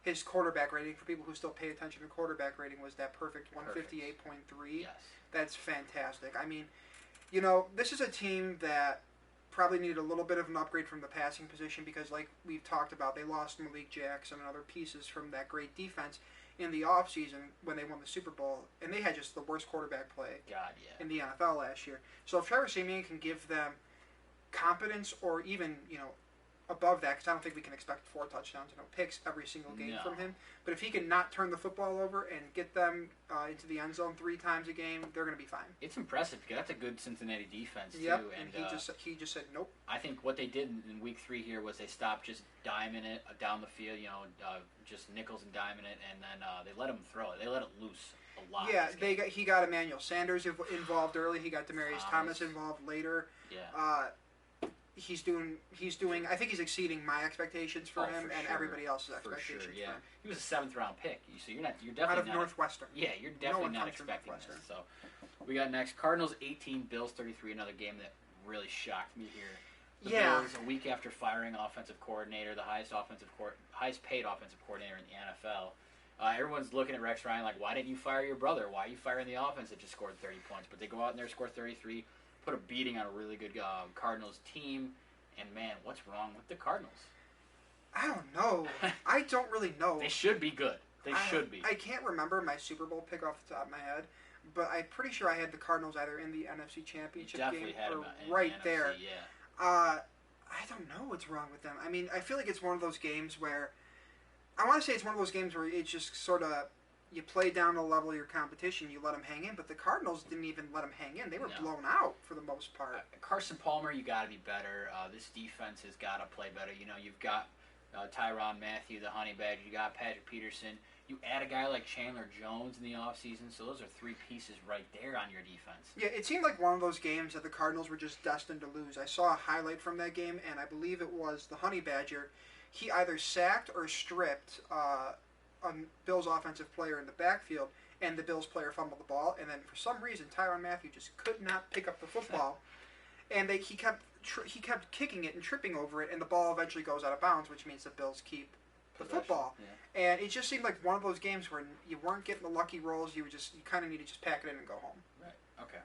his quarterback rating, for people who still pay attention to quarterback rating, was that perfect 158.3. Yes. That's fantastic. I mean, this is a team that probably needed a little bit of an upgrade from the passing position because, like we've talked about, they lost Malik Jackson and other pieces from that great defense in the offseason when they won the Super Bowl, and they had just the worst quarterback play in the NFL last year. So if Trevor Siemian can give them competence or even, above that, because I don't think we can expect 4 touchdowns and no picks every single game from him. But if he can not turn the football over and get them into the end zone 3 times a game, they're going to be fine. It's impressive because that's a good Cincinnati defense too. Yep, and he just said nope. I think what they did in week 3 here was they stopped just diming it down the field, just nickels and diming it, and then they let him throw it. They let it loose a lot. Yeah, he got Emmanuel Sanders involved early. He got Demaryius Thomas involved later. Yeah. He's doing. I think he's exceeding my expectations for him and everybody else's expectations. For sure, yeah. For him. He was a 7th-round pick, so you're definitely out of not, Northwestern. Yeah, you're definitely not expecting this. So we got next Cardinals 18, Bills 33. Another game that really shocked me here. The Bills, a week after firing offensive coordinator, the highest paid offensive coordinator in the NFL. Everyone's looking at Rex Ryan like, why didn't you fire your brother? Why are you firing the offense that just scored 30 points? But they go out and they score 33. Put a beating on a really good Cardinals team, and man, what's wrong with the Cardinals? I don't know. I don't really know. They should be good. They should be. I can't remember my Super Bowl pick off the top of my head, but I'm pretty sure I had the Cardinals either in the NFC Championship game or right there. NFC, yeah. I don't know what's wrong with them. I mean, I feel like it's one of those games where I want to say it's one of those games where it's just sort of. You play down to the level of your competition, you let them hang in, but the Cardinals didn't even let them hang in. They were blown out for the most part. Carson Palmer, you got to be better. This defense has got to play better. You've got Tyrann Mathieu, the Honey Badger. You got Patrick Peterson. You add a guy like Chandler Jones in the offseason, so those are 3 pieces right there on your defense. Yeah, it seemed like one of those games that the Cardinals were just destined to lose. I saw a highlight from that game, and I believe it was the Honey Badger. He either sacked or stripped a Bills offensive player in the backfield, and the Bills player fumbled the ball, and then for some reason Tyrann Mathieu just could not pick up the football, and he kept kicking it and tripping over it, and the ball eventually goes out of bounds, which means the Bills keep the football. Yeah. And it just seemed like one of those games where you weren't getting the lucky rolls. You kind of need to just pack it in and go home. Right. Okay.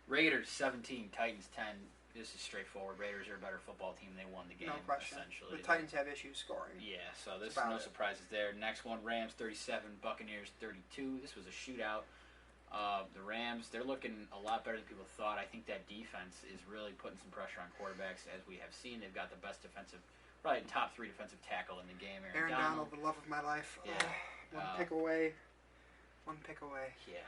Raiders 17, Titans 10. This is straightforward. Raiders are a better football team. They won the game, no question. Essentially. The Titans have issues scoring. Yeah, so there's no surprises there. Next one, Rams 37, Buccaneers 32. This was a shootout. The Rams, they're looking a lot better than people thought. I think that defense is really putting some pressure on quarterbacks, as we have seen. They've got the best probably top 3 defensive tackle in the game. Aaron Donald, the love of my life. Yeah. One pick away. Yeah.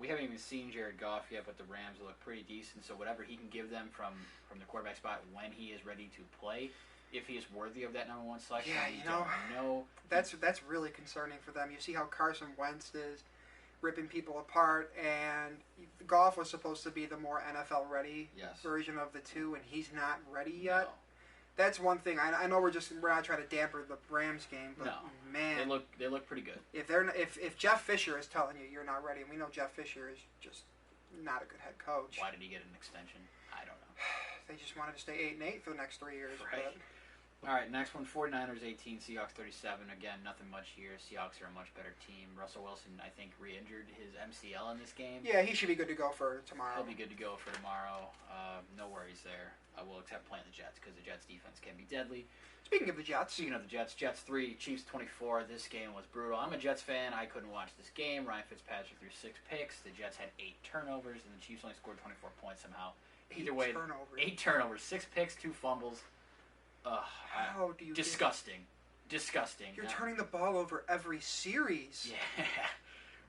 We haven't even seen Jared Goff yet, but the Rams look pretty decent. So whatever he can give them from the quarterback spot when he is ready to play, if he is worthy of that number 1 selection, that's really concerning for them. You see how Carson Wentz is ripping people apart, and Goff was supposed to be the more NFL ready version of the two, and he's not ready yet. No. That's one thing. I know we're not trying to damper the Rams game, but man, they look pretty good. If Jeff Fisher is telling you you're not ready, and we know Jeff Fisher is just not a good head coach. Why did he get an extension? I don't know. They just wanted to stay 8-8 for the next 3 years. Right. All right, next one, 49ers 18, Seahawks 37. Again, nothing much here. Seahawks are a much better team. Russell Wilson, I think, re-injured his MCL in this game. Yeah, he should be good to go for tomorrow. He'll be good to go for tomorrow. No worries there. I will accept playing the Jets because the Jets' defense can be deadly. Speaking of the Jets, Jets 3, Chiefs 24. This game was brutal. I'm a Jets fan. I couldn't watch this game. Ryan Fitzpatrick threw 6 picks. The Jets had 8 turnovers, and the Chiefs only scored 24 points somehow. Either way, 8 turnovers, 6 picks, 2 fumbles. How do you disgusting. You're turning the ball over every series. Yeah.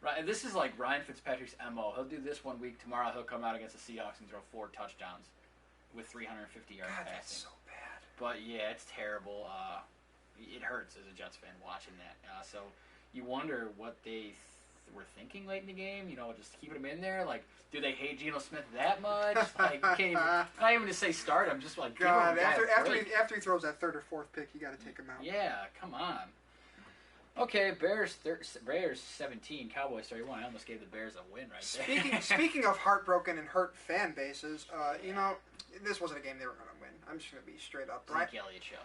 Right. This is like Ryan Fitzpatrick's M.O. He'll do this 1 week. Tomorrow he'll come out against the Seahawks and throw 4 touchdowns with 350 yards passing. That's so bad. But yeah, it's terrible. It hurts as a Jets fan watching that. So you wonder what they were thinking late in the game. Just keeping him in there. Like, do they hate Geno Smith that much? Like, not even to say start him. Just like God. After he throws that 3rd or 4th pick, you got to take him out. Yeah, come on. Okay, Bears 17, Cowboys 31. I almost gave the Bears a win right there. Speaking of heartbroken and hurt fan bases, this wasn't a game they were going to win. I'm just going to be straight up. Zeke Elliott show.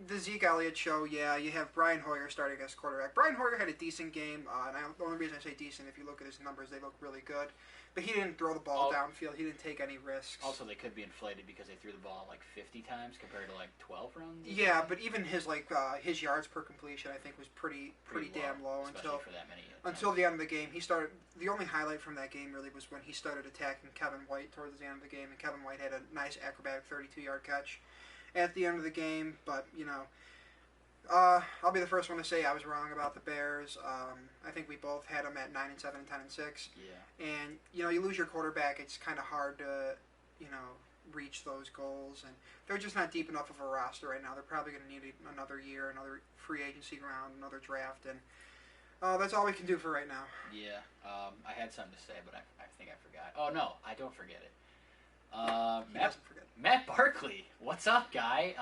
The Zeke Elliott show, yeah. You have Brian Hoyer starting as quarterback. Brian Hoyer had a decent game, and the only reason I say decent, if you look at his numbers, they look really good. But he didn't throw the ball downfield. He didn't take any risks. Also, they could be inflated because they threw the ball like 50 times compared to like 12 runs. Yeah, but even his his yards per completion, I think, was pretty damn low until for that many until the end of the game. He started. The only highlight from that game really was when he started attacking Kevin White towards the end of the game, and Kevin White had a nice acrobatic 32-yard catch. at the end of the game. But, I'll be the first one to say I was wrong about the Bears. I think we both had them at 9-7 and 10-6. Yeah. And, you lose your quarterback, it's kind of hard to, reach those goals. And they're just not deep enough of a roster right now. They're probably going to need another year, another free agency round, another draft. And that's all we can do for right now. Yeah. I had something to say, but I think I forgot. Oh, no, I don't forget it. He doesn't forget. Matt Barkley. What's up, guy?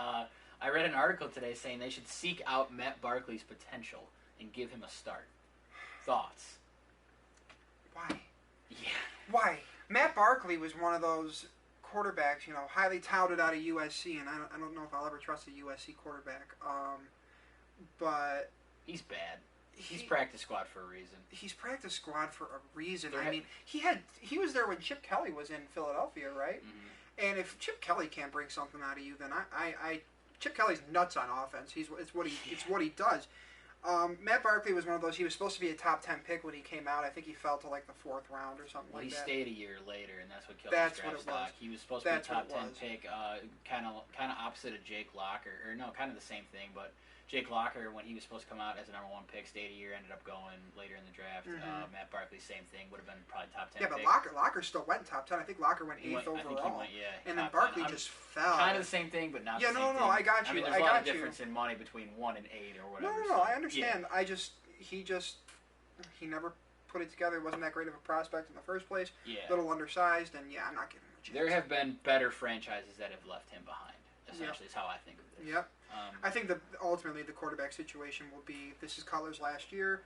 I read an article today saying they should seek out Matt Barkley's potential and give him a start. Thoughts? Why? Yeah. Why? Matt Barkley was one of those quarterbacks, highly touted out of USC, and I don't know if I'll ever trust a USC quarterback. But he's bad. He's practice squad for a reason. He's practice squad for a reason. There I mean, he was there when Chip Kelly was in Philadelphia, right? Mm-hmm. And if Chip Kelly can't bring something out of you, then I Chip Kelly's nuts on offense. It's what he does. Matt Barkley was one of those. He was supposed to be a top 10 pick when he came out. I think he fell to like the 4th round or something like that. He stayed a year later, and that's what killed That's his draft what it stock. was. He was supposed to be a top 10 pick, kind of opposite of Jake Locker, or no, kind of the same thing. But Jake Locker, when he was supposed to come out as a number 1 pick, stayed a year, ended up going later in the draft. Mm-hmm. Matt Barkley, same thing, would have been probably top 10. Yeah, but pick. Locker still went top 10. I think Locker went 8th overall. I think he went, yeah. And then Barkley just fell. Kind of the same thing, but not the same thing. I got you. I mean, there's a lot of difference in money between 1 and 8 or whatever. No, I understand. Yeah. He never put it together. Wasn't that great of a prospect in the first place. Yeah. Little undersized, and I'm not giving him a chance. There have been better franchises that have left him behind. Essentially, is how I think of this. Yep. I think that ultimately the quarterback situation will be, this is Cutler's last year.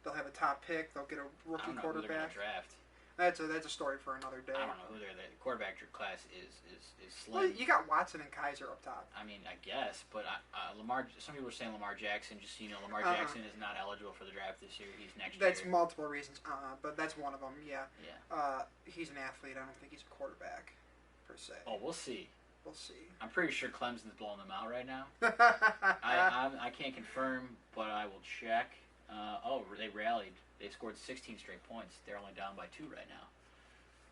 They'll have a top pick. They'll get a rookie I don't know quarterback. Who they're gonna draft. That's a story for another day. I don't know who they're. The quarterback class is slim. Well, you got Watson and Kaiser up top. I mean, I guess, but Lamar. Some people are saying Lamar Jackson. Just so you know, Lamar Jackson is not eligible for the draft this year. He's next year. That's multiple reasons, but that's one of them. Yeah. Yeah. He's an athlete. I don't think he's a quarterback, per se. Oh, we'll see. We'll see. I'm pretty sure Clemson's blowing them out right now. I can't confirm, but I will check. They rallied. They scored 16 straight points. They're only down by 2 right now.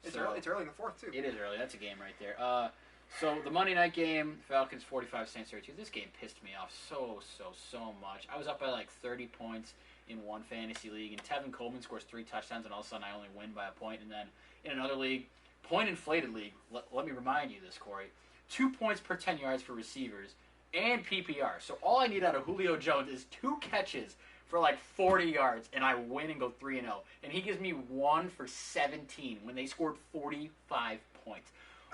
It's early in the 4th, too. It is early. That's a game right there. So the Monday night game, Falcons 45, Saints 32. This game pissed me off so much. I was up by like 30 points in one fantasy league, and Tevin Coleman scores 3 touchdowns, and all of a sudden I only win by a point. And then in another league, point-inflated league, let me remind you this, Corey, 2 points per 10 yards for receivers and PPR. So all I need out of Julio Jones is 2 catches for like 40 yards, and I win and go 3-0. And he gives me 1 for 17 when they scored 45 points.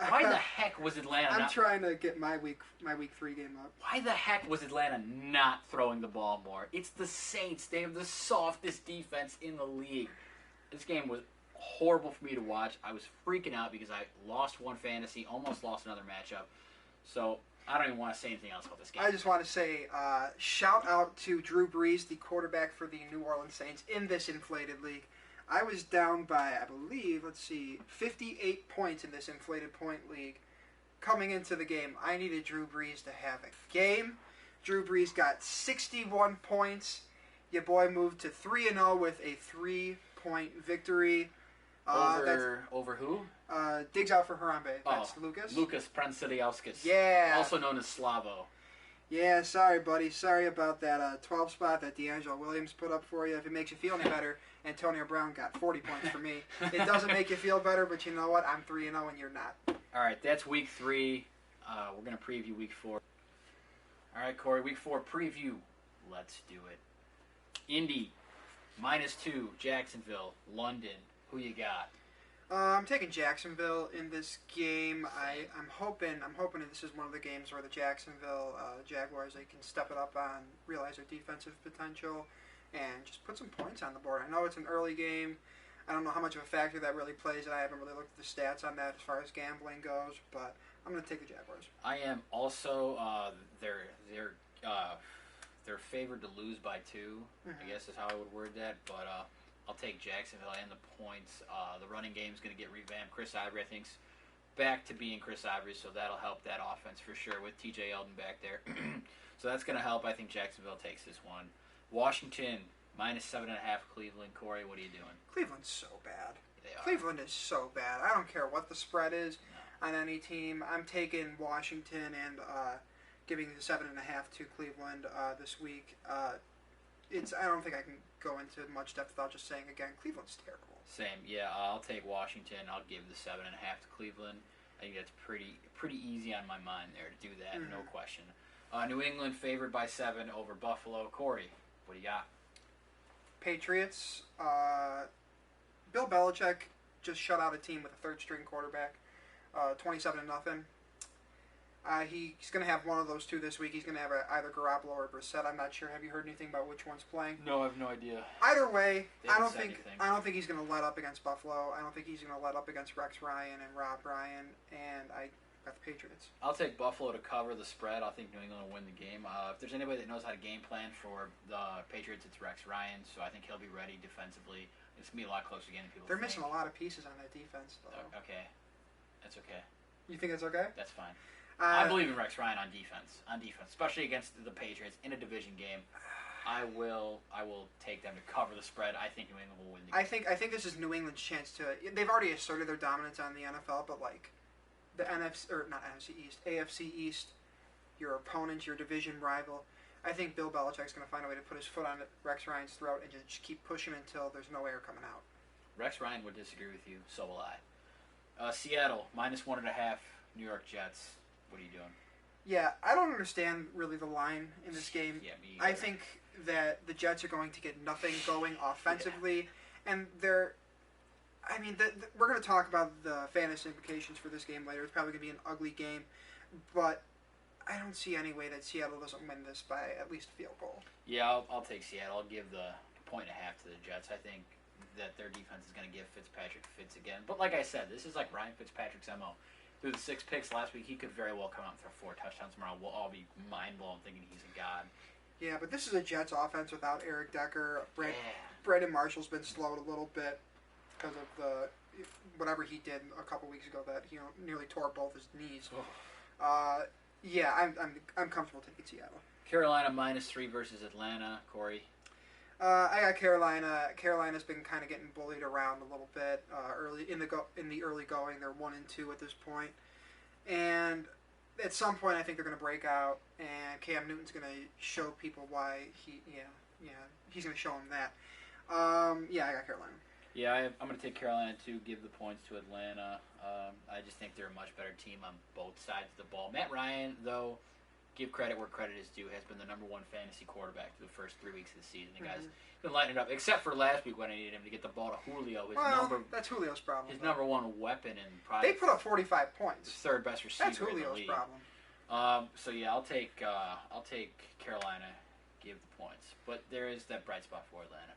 Why the heck was Atlanta I'm trying to get my week 3 game up. Why the heck was Atlanta not throwing the ball more? It's the Saints. They have the softest defense in the league. This game was horrible for me to watch. I was freaking out because I lost one fantasy, almost lost another matchup. So I don't even want to say anything else about this game. I just want to say, shout out to Drew Brees, the quarterback for the New Orleans Saints in this inflated league. I was down by, I believe, 58 points in this inflated point league. Coming into the game, I needed Drew Brees to have a game. Drew Brees got 61 points. Your boy moved to 3-0 with a 3-point victory. Over who? Digs out for Harambe. That's Lucas. Lucas Pransiliauskas. Yeah. Also known as Slavo. Yeah, sorry, buddy. Sorry about that 12 spot that D'Angelo Williams put up for you. If it makes you feel any better, Antonio Brown got 40 points for me. It doesn't make you feel better, but you know what? I'm 3-0 and you're not. All right, that's week 3. We're going to preview week 4. All right, Corey, week 4 preview. Let's do it. Indy, -2, Jacksonville, London. Who you got? I'm taking Jacksonville in this game. I'm hoping this is one of the games where the Jacksonville Jaguars, they can step it up on, realize their defensive potential, and just put some points on the board. I know it's an early game. I don't know how much of a factor that really plays, and I haven't really looked at the stats on that as far as gambling goes, but I'm going to take the Jaguars. I am also they're favored to lose by 2. I guess is how I would word that, but I'll take Jacksonville and the points. The running game is going to get revamped. Chris Ivory, I think, is back to being Chris Ivory, so that'll help that offense for sure with T.J. Yeldon back there. So that's going to help. I think Jacksonville takes this one. Washington, -7.5 Cleveland. Corey, what are you doing? Cleveland's so bad. They are. Cleveland is so bad. I don't care what the spread is on any team. I'm taking Washington, and giving the 7.5 to Cleveland this week. I don't think I can go into much depth without just saying again, Cleveland's terrible. Same, yeah. I'll take Washington. I'll give the 7.5 to Cleveland. I think that's pretty easy on my mind there to do that, no question. New England favored by 7 over Buffalo. Corey, what do you got? Patriots. Bill Belichick just shut out a team with a third-string quarterback, 27-0. He's going to have one of those two this week. He's going to have either Garoppolo or Brissett. I'm not sure. Have you heard anything about which one's playing? No, I have no idea. Either way, I don't think he's going to let up against Buffalo. I don't think he's going to let up against Rex Ryan and Rob Ryan. And I got the Patriots. I'll take Buffalo to cover the spread. I think New England will win the game. If there's anybody that knows how to game plan for the Patriots, it's Rex Ryan. So I think he'll be ready defensively. It's going to be a lot closer again than people They're think. missing a lot of pieces on that defense, though. Okay. That's okay. You think that's okay? That's fine. I believe in Rex Ryan on defense, especially against the Patriots in a division game. I will take them to cover the spread. I think New England will win the game. I think this is New England's chance to. They've already asserted their dominance on the NFL, but like the AFC East, your opponent, your division rival. I think Bill Belichick's going to find a way to put his foot on Rex Ryan's throat and just keep pushing until there's no air coming out. Rex Ryan would disagree with you. So will I. Seattle -1.5. New York Jets. What are you doing? Yeah, I don't understand really the line in this game. Yeah, me I either. think that the Jets are going to get nothing going offensively, and we're going to talk about the fantasy implications for this game later. It's probably going to be an ugly game, but I don't see any way that Seattle doesn't win this by at least a field goal. Yeah, I'll take Seattle. I'll give the 1.5 to the Jets. I think that their defense is going to give Fitzpatrick fits again. But like I said, this is like Ryan Fitzpatrick's MO. Through the 6 picks last week, he could very well come out and throw 4 touchdowns tomorrow. We'll all be mind-blown thinking he's a god. Yeah, but this is a Jets offense without Eric Decker. Brandon Marshall's been slowed a little bit because of the whatever he did a couple weeks ago that he nearly tore both his knees. Yeah, I'm comfortable taking Seattle. Carolina -3 versus Atlanta. Corey? I got Carolina. Carolina's been kind of getting bullied around a little bit early in the early going. They're 1-2 at this point, and at some point I think they're going to break out, and Cam Newton's going to show people why he's going to show them that. I got Carolina. Yeah, I'm going to take Carolina to give the points to Atlanta. I just think they're a much better team on both sides of the ball. Matt Ryan, though, give credit where credit is due, has been the #1 fantasy quarterback through the first 3 weeks of the season. The guy's been lighting it up, except for last week when I needed him to get the ball to Julio. That's Julio's problem. His #1 weapon, and probably they put up 45 points. His third best receiver. That's Julio's in the league. problem. So yeah, I'll take Carolina, give the points, but there is that bright spot for Atlanta.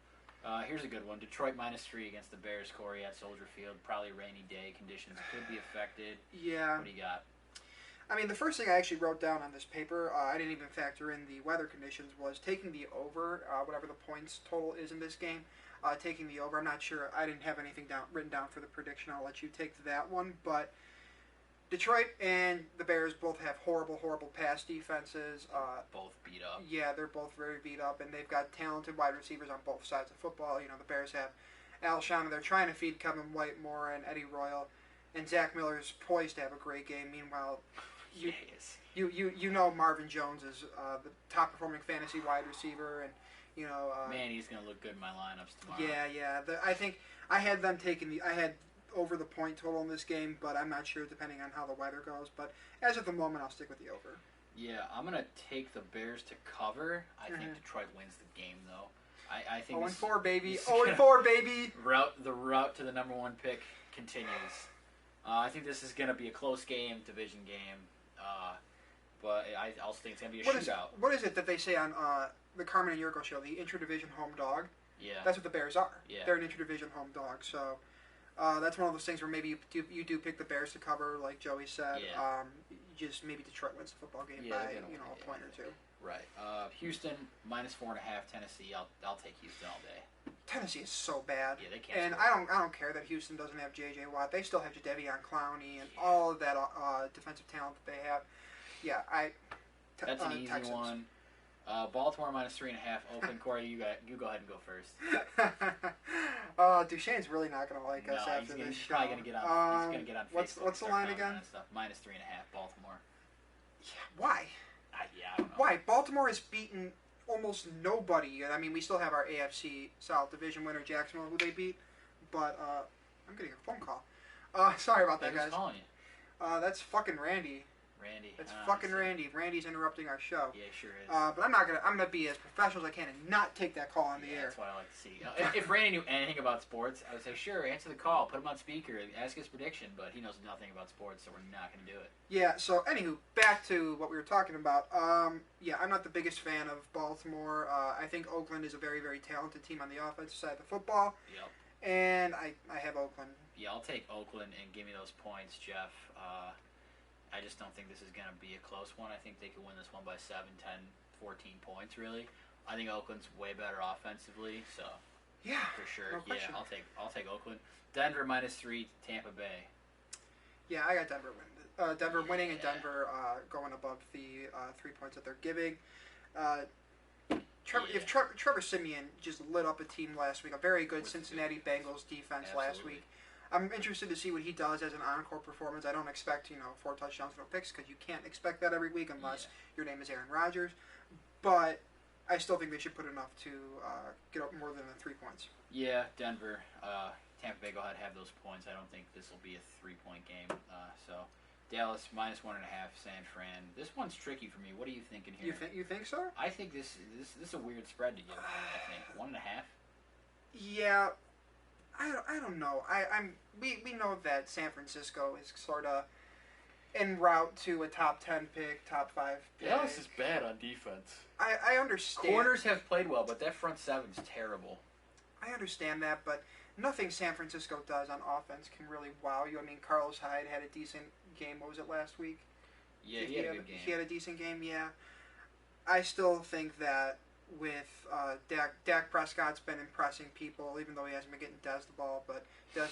Here's a good one: Detroit -3 against the Bears. Corey at Soldier Field, probably a rainy day. Conditions could be affected. Yeah. What do you got? I mean, the first thing I actually wrote down on this paper, I didn't even factor in the weather conditions, was taking the over, whatever the points total is in this game, taking the over. I'm not sure. I didn't have anything written down for the prediction. I'll let you take that one. But Detroit and the Bears both have horrible, horrible pass defenses. Both beat up. Yeah, they're both very beat up, and they've got talented wide receivers on both sides of football. You know, the Bears have Alshon, and they're trying to feed Kevin Whitemore and Eddie Royal, and Zach Miller's poised to have a great game. Meanwhile, you know Marvin Jones is the top performing fantasy wide receiver, and you know man, he's gonna look good in my lineups tomorrow. Yeah. I think I had them taking I had over the point total in this game, but I'm not sure depending on how the weather goes. But as of the moment, I'll stick with the over. Yeah, I'm gonna take the Bears to cover. I think Detroit wins the game though. I think 0-4 baby, 0-4 baby. The route to the #1 pick continues. I think this is gonna be a close game, division game. But I also think it's going to be a shootout. What is it that they say on the Carmen and Yurko show, the interdivision home dog? Yeah. That's what the Bears are. Yeah. They're an interdivision home dog. So that's one of those things where maybe you do pick the Bears to cover, like Joey said. Yeah. Just maybe Detroit wins the football game by a point or two. Right. Houston -4.5. Tennessee. I'll take Houston all day. Tennessee is so bad. Yeah, they can't. And score. I don't care that Houston doesn't have J.J. Watt. They still have Jadeveon Clowney and all of that defensive talent that they have. Yeah, that's an easy Texans. one. Baltimore -3.5. Oakland. Corey, you go ahead and go first. Duchesne's really not going to like us after this he's show. probably going to get on. He's going to get on Facebook. What's the line again? -3.5. Baltimore. Yeah, why? I don't know. Why? Baltimore has beaten almost nobody. I mean, we still have our AFC South Division winner, Jacksonville, who they beat. But I'm getting a phone call. Sorry about that, Who's guys. calling you? That's fucking Randy. Randy. That's fucking Randy. Randy's interrupting our show. Yeah, sure is. But I'm gonna be as professional as I can and not take that call on the air. That's what I like to see. If Randy knew anything about sports, I would say, sure, answer the call, put him on speaker, ask his prediction. But he knows nothing about sports, so we're not going to do it. Yeah. So, anywho, back to what we were talking about. Yeah, I'm not the biggest fan of Baltimore. I think Oakland is a very, very talented team on the offensive side of the football. Yep. And I have Oakland. Yeah, I'll take Oakland and give me those points, Jeff. I just don't think this is going to be a close one. I think they could win this one by 7, 10, 14 points, really. I think Oakland's way better offensively, so yeah, for sure. No question. Yeah, I'll take Oakland. Denver -3, Tampa Bay. Yeah, I got Denver winning. Denver winning and Denver going above the 3 points that they're giving. If Trevor Siemian just lit up a team last week, a very good Cincinnati Bengals defense last week. I'm interested to see what he does as an encore performance. I don't expect 4 touchdowns, no picks, because you can't expect that every week unless your name is Aaron Rodgers. But I still think they should put enough to get up more than 3 points. Yeah, Denver, Tampa Bay, go ahead, have those points. I don't think this will be a 3-point game. So Dallas -1.5, San Fran. This one's tricky for me. What are you thinking here? You think so? I think this is a weird spread to give. I think 1.5. Yeah. I don't know. We know that San Francisco is sort of en route to a top 10 pick, top 5 pick. Dallas is bad on defense. I understand. Corners have played well, but that front seven's terrible. I understand that, but nothing San Francisco does on offense can really wow you. I mean, Carlos Hyde had a decent game. What was it last week? Yeah, he had a good game. He had a decent game, yeah. I still think that with Dak Prescott's been impressing people, even though he hasn't been getting Dez the ball. But has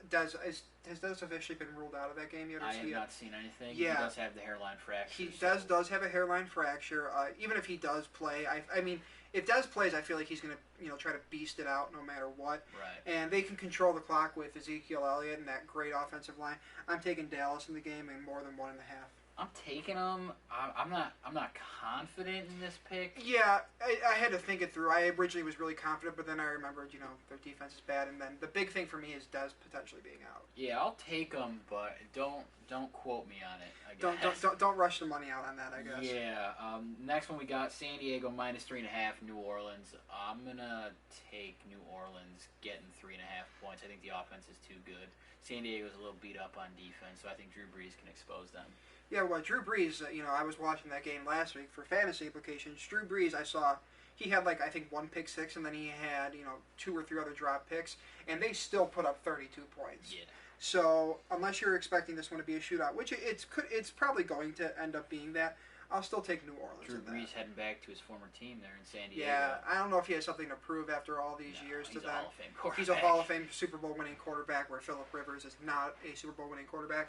Dez officially been ruled out of that game yet? I have not seen anything. Yeah. He does have the hairline fracture. Dez does have a hairline fracture. Even if he does play, I mean, if Dez plays, I feel like he's going to try to beast it out no matter what. Right. And they can control the clock with Ezekiel Elliott and that great offensive line. I'm taking Dallas in the game and more than 1.5. I'm taking them. I'm not confident in this pick. Yeah, I had to think it through. I originally was really confident, but then I remembered, their defense is bad, and then the big thing for me is Dez potentially being out. Yeah, I'll take them, but don't quote me on it. I guess. Don't rush the money out on that, I guess. Yeah. Next one we got San Diego -3.5, New Orleans. I'm gonna take New Orleans getting 3.5 points. I think the offense is too good. San Diego's a little beat up on defense, so I think Drew Brees can expose them. Yeah, well, Drew Brees, I was watching that game last week for fantasy implications. Drew Brees, I saw, he had, I think 1 pick six, and then he had, 2 or 3 other drop picks, and they still put up 32 points. Yeah. So, unless you're expecting this one to be a shootout, which it's probably going to end up being that, I'll still take New Orleans. Drew Brees heading back to his former team there in San Diego. Yeah, I don't know if he has something to prove after all these years to them. He's a Hall of Fame quarterback. He's a Hall of Fame Super Bowl winning quarterback, where Phillip Rivers is not a Super Bowl winning quarterback,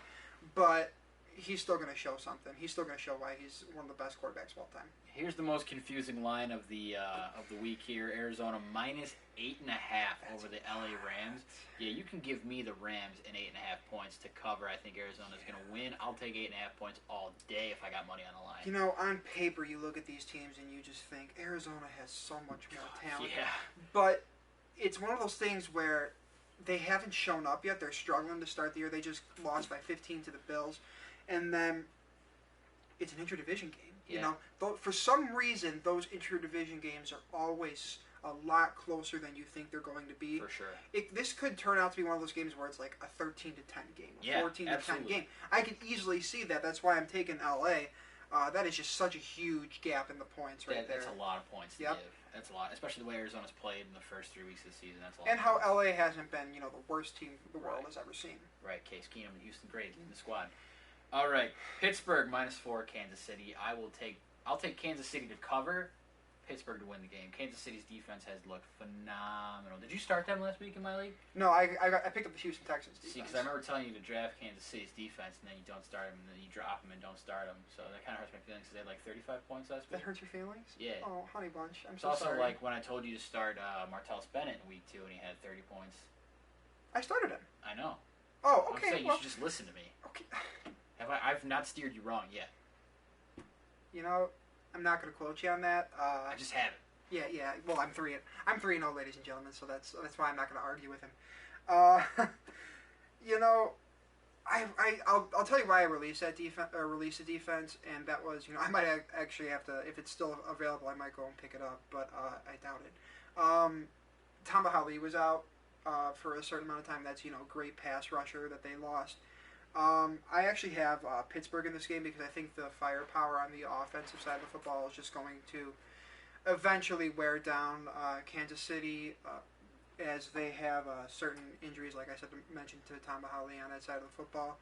but he's still going to show something. He's still going to show why he's one of the best quarterbacks of all time. Here's the most confusing line of the week here. Arizona -8.5 over the LA Rams. Yeah, you can give me the Rams and 8.5 points to cover. I think Arizona's going to win. I'll take 8.5 points all day if I got money on the line. On paper, you look at these teams and you just think Arizona has so much more talent. Yeah. But it's one of those things where they haven't shown up yet. They're struggling to start the year. They just lost by 15 to the Bills. And then it's an interdivision game. Yeah. For some reason, those interdivision games are always a lot closer than you think they're going to be. For sure. This could turn out to be one of those games where it's like a 13 to 10 game, a 14 to 10 game. I could easily see that. That's why I'm taking LA. That is just such a huge gap in the points there. That's a lot of points to give. That's a lot, especially the way Arizona's played in the first 3 weeks of the season. That's a lot. And how LA hasn't been, the worst team the world has ever seen. Right, Case Keenum and Houston Gray in the squad. All right, Pittsburgh -4, Kansas City. I'll take Kansas City to cover, Pittsburgh to win the game. Kansas City's defense has looked phenomenal. Did you start them last week in my league? No, I picked up the Houston Texans defense. See, because I remember telling you to draft Kansas City's defense, and then you don't start them, and then you drop them and don't start them. So that kind of hurts my feelings because they had 35 points last week. That hurts your feelings? Yeah. Oh, honey bunch. I'm it's so also sorry. like when I told you to start Martellus Bennett in week 2, and he had 30 points. I started him. I know. Oh, okay. I'm saying you should just listen to me. Okay. I've not steered you wrong yet. I'm not going to quote you on that. I just have it. Yeah. Well, I'm 3-0, ladies and gentlemen. So that's why I'm not going to argue with him. You know, I'll tell you why I released that defense or released the defense, and that was, you know, I might actually have to, if it's still available, I might go and pick it up, but I doubt it. Tamba Hali was out for a certain amount of time. That's, you know, great pass rusher that they lost. I actually have Pittsburgh in this game because I think the firepower on the offensive side of the football is just going to eventually wear down Kansas City as they have certain injuries, like I said, mentioned to Tamba Hali on that side of the football,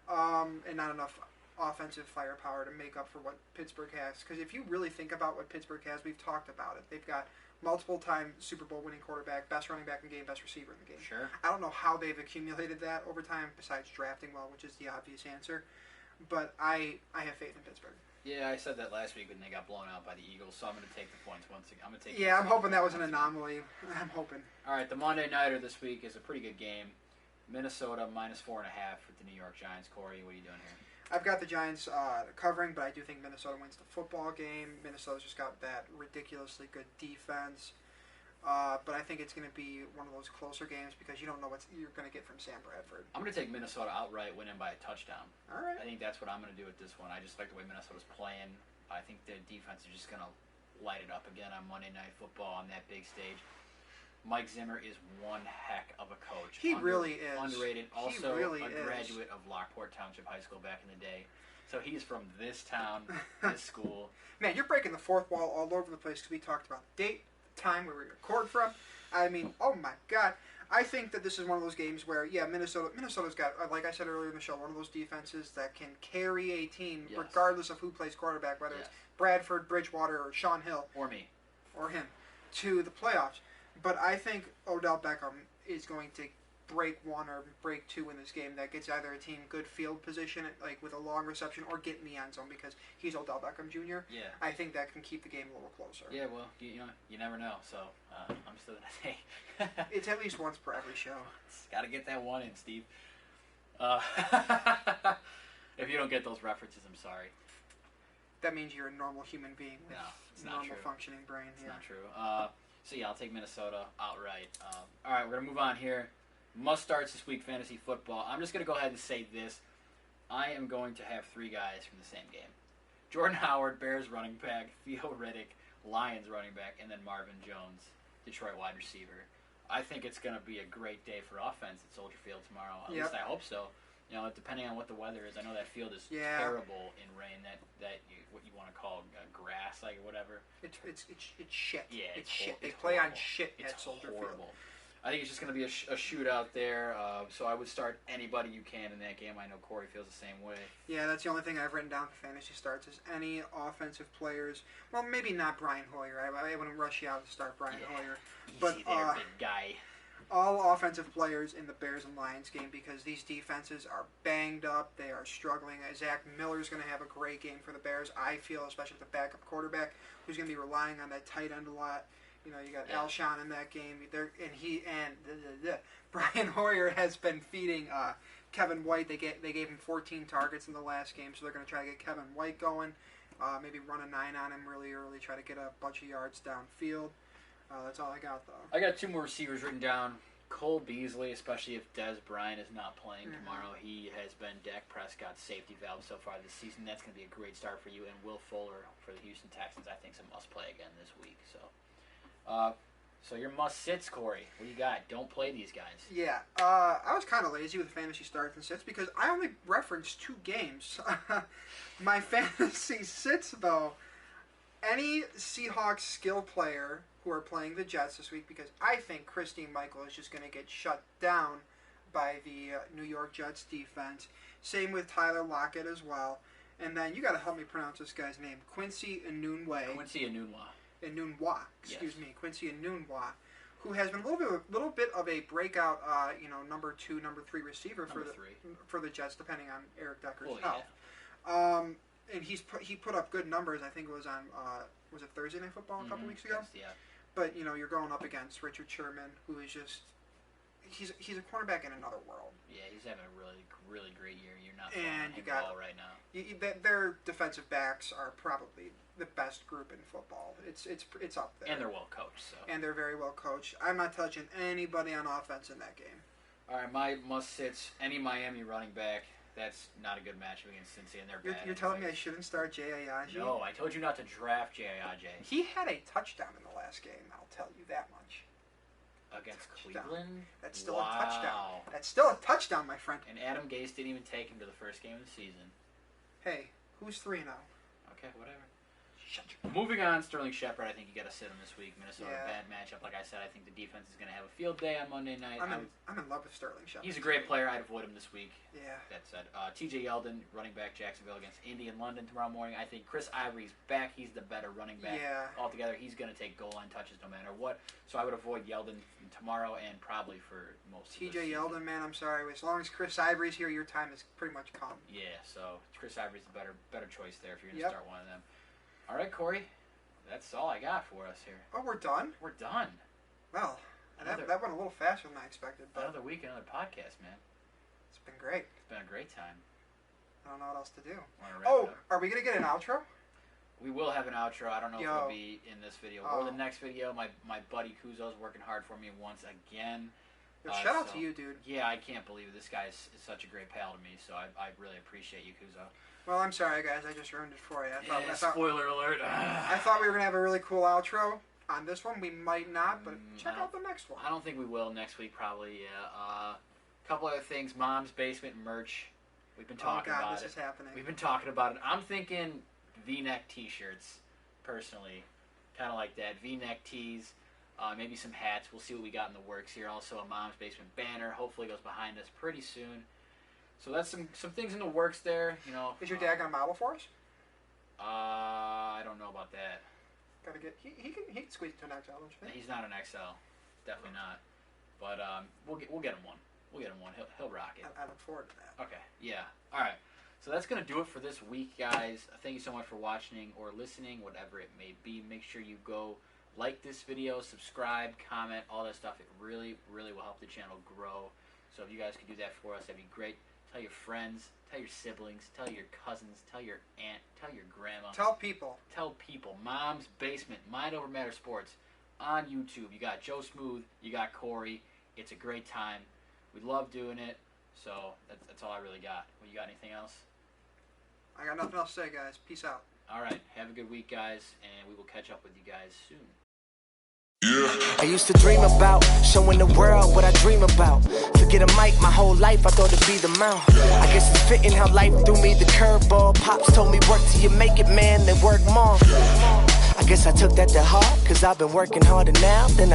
and not enough offensive firepower to make up for what Pittsburgh has. Because if you really think about what Pittsburgh has, we've talked about it. They've got multiple-time Super Bowl winning quarterback, best running back in the game, best receiver in the game. Sure. I don't know how they've accumulated that over time besides drafting well, which is the obvious answer. But I have faith in Pittsburgh. Yeah, I said that last week when they got blown out by the Eagles, so I'm going to take the points once again. I'm hoping that was an anomaly. I'm hoping. All right, the Monday Nighter this week is a pretty good game. Minnesota -4.5 with the New York Giants. Corey, what are you doing here? I've got the Giants covering, but I do think Minnesota wins the football game. Minnesota's just got that ridiculously good defense. But I think it's going to be one of those closer games because you don't know what you're going to get from Sam Bradford. I'm going to take Minnesota outright, winning by a touchdown. All right. I think that's what I'm going to do with this one. I just like the way Minnesota's playing. I think the defense is just going to light it up again on Monday Night Football on that big stage. Mike Zimmer is one heck of a coach. He really is. Underrated. Also really a graduate of Lockport Township High School back in the day. So he's from this town, this school. Man, you're breaking the fourth wall all over the place because we talked about the date, the time, where we record from. I mean, oh my God. I think that this is one of those games where, yeah, Minnesota's got, like I said earlier in the show, one of those defenses that can carry a team regardless of who plays quarterback, whether it's Bradford, Bridgewater, or Sean Hill. Or me. Or him. To the playoffs. But I think Odell Beckham is going to break one or break two in this game that gets either a team good field position, like with a long reception, or get in the end zone because he's Odell Beckham Jr. Yeah. I think that can keep the game a little closer. Yeah, well, you never know. So I'm still going to say it's at least once per every show. Got to get that one in, Steve. If you don't get those references, I'm sorry. That means you're a normal human being with it's not normal true. functioning brain. It's not true. So yeah, I'll take Minnesota outright. All right, we're gonna move on here. Must starts this week, fantasy football. I'm just gonna go ahead and say this: I am going to have three guys from the same game: Jordan Howard, Bears running back; Theo Riddick, Lions running back; and then Marvin Jones, Detroit wide receiver. I think it's gonna be a great day for offense at Soldier Field tomorrow. At least I hope so. You know, depending on what the weather is, I know that field is terrible in rain. What you want to call grass, like whatever. It's shit. Yeah, it's shit. They it's play horrible. on shit It's at Soldier horrible. Field. I think it's just going to be a shootout there. So I would start anybody you can in that game. I know Corey feels the same way. Yeah, that's the only thing I've written down for fantasy starts is any offensive players. Well, maybe not Brian Hoyer. I wouldn't rush you out to start Brian Hoyer. Easy there, big guy. All offensive players in the Bears and Lions game because these defenses are banged up. They are struggling. Zach Miller's going to have a great game for the Bears, I feel, especially with the backup quarterback who's going to be relying on that tight end a lot. You know, you got Alshon in that game. Brian Hoyer has been feeding Kevin White. They gave him 14 targets in the last game, so they're going to try to get Kevin White going. Maybe run a 9 on him really early, try to get a bunch of yards downfield. That's all I got, though. I got two more receivers written down. Cole Beasley, especially if Dez Bryant is not playing tomorrow. He has been Dak Prescott's safety valve so far this season. That's going to be a great start for you. And Will Fuller for the Houston Texans, I think, is a must-play again this week. So your must-sits, Corey. What do you got? Don't play these guys. Yeah. I was kind of lazy with fantasy starts and sits because I only referenced 2 games. My fantasy sits, though, any Seahawks skill player who are playing the Jets this week because I think Christine Michael is just going to get shut down by the New York Jets defense. Same with Tyler Lockett as well. And then you got to help me pronounce this guy's name. Quincy Enunwa. Quincy Enunwa, who has been a little bit of a breakout, number 2, number 3 receiver for the Jets, depending on Eric Decker's health. Yeah. And he put up good numbers. I think it was on was it Thursday Night Football a couple weeks ago? Yeah. But you're going up against Richard Sherman, who is just he's a cornerback in another world. Yeah, he's having a really great year. You're not And throwing him the ball right now. Their defensive backs are probably the best group in football. It's up there. And they're well coached. So. And they're very well coached. I'm not touching anybody on offense in that game. All right, my must-sits, any Miami running back. That's not a good matchup against Cincy, and they're bad. You're telling me I shouldn't start J.A.I.J.? No, I told you not to draft J.A.I.J. He had a touchdown in the last game, I'll tell you that much. Against Cleveland? That's still a touchdown. That's still a touchdown, my friend. And Adam Gase didn't even take him to the first game of the season. Hey, who's 3-0? Okay, whatever. Moving on, Sterling Shepard, I think you got to sit him this week. Minnesota, bad matchup. Like I said, I think the defense is going to have a field day on Monday night. I'm in love with Sterling Shepard. He's a great player. I'd avoid him this week. Yeah. That said, T.J. Yeldon, running back, Jacksonville against Indy in London tomorrow morning. I think Chris Ivory's back. He's the better running back. Yeah. Altogether, he's going to take goal line touches no matter what. So I would avoid Yeldon tomorrow and probably for most of the T.J. Yeldon, man, I'm sorry. As long as Chris Ivory's here, your time is pretty much come. Yeah, so Chris Ivory's the better choice there if you're going to start one of them. All right, Corey. That's all I got for us here. Oh, we're done? We're done. Well, that went a little faster than I expected. But another week, another podcast, man. It's been great. It's been a great time. I don't know what else to do. Oh, are we going to get an outro? We will have an outro. I don't know if it'll be in this video or the next video. My buddy Kuzo's working hard for me once again. Shout out to you, dude. Yeah, I can't believe it. This guy is such a great pal to me, so I really appreciate you, Kuzo. Well, I'm sorry, guys. I just ruined it for you. I thought, spoiler alert. I thought we were going to have a really cool outro. On this one, we might not, but check out the next one. I don't think we will next week, probably, yeah. A couple other things. M.O.M.S Basement merch. We've been talking about it. This is happening. We've been talking about it. I'm thinking V-neck T-shirts, personally. Kind of like that. V-neck tees. Maybe some hats. We'll see what we got in the works here. Also, a M.O.M.S Basement banner. Hopefully goes behind us pretty soon. So that's some things in the works there, you know. Is your dad gonna model for us? I don't know about that. Gotta get he can squeeze into an XL, don't you think? He's not an XL, definitely not. But we'll get him one. We'll get him one. He'll rock it. I look forward to that. Okay, yeah. All right. So that's gonna do it for this week, guys. Thank you so much for watching or listening, whatever it may be. Make sure you go like this video, subscribe, comment, all that stuff. It really, really will help the channel grow. So if you guys could do that for us, that'd be great. Tell your friends, tell your siblings, tell your cousins, tell your aunt, tell your grandma. Tell people. Tell people. M.O.M.S Basement, Mind Over Matter Sports on YouTube. You got Joe Smooth, you got Corey. It's a great time. We love doing it. So that's all I really got. Well, you got anything else? I got nothing else to say, guys. Peace out. All right. Have a good week, guys, and we will catch up with you guys soon. I used to dream about showing the world what I dream about. Forget a mic, my whole life I thought it'd be the mount. I guess it's fitting how life threw me the curveball. Pops told me work till you make it, man, then work more. I guess I took that to heart, cause I've been working harder now than I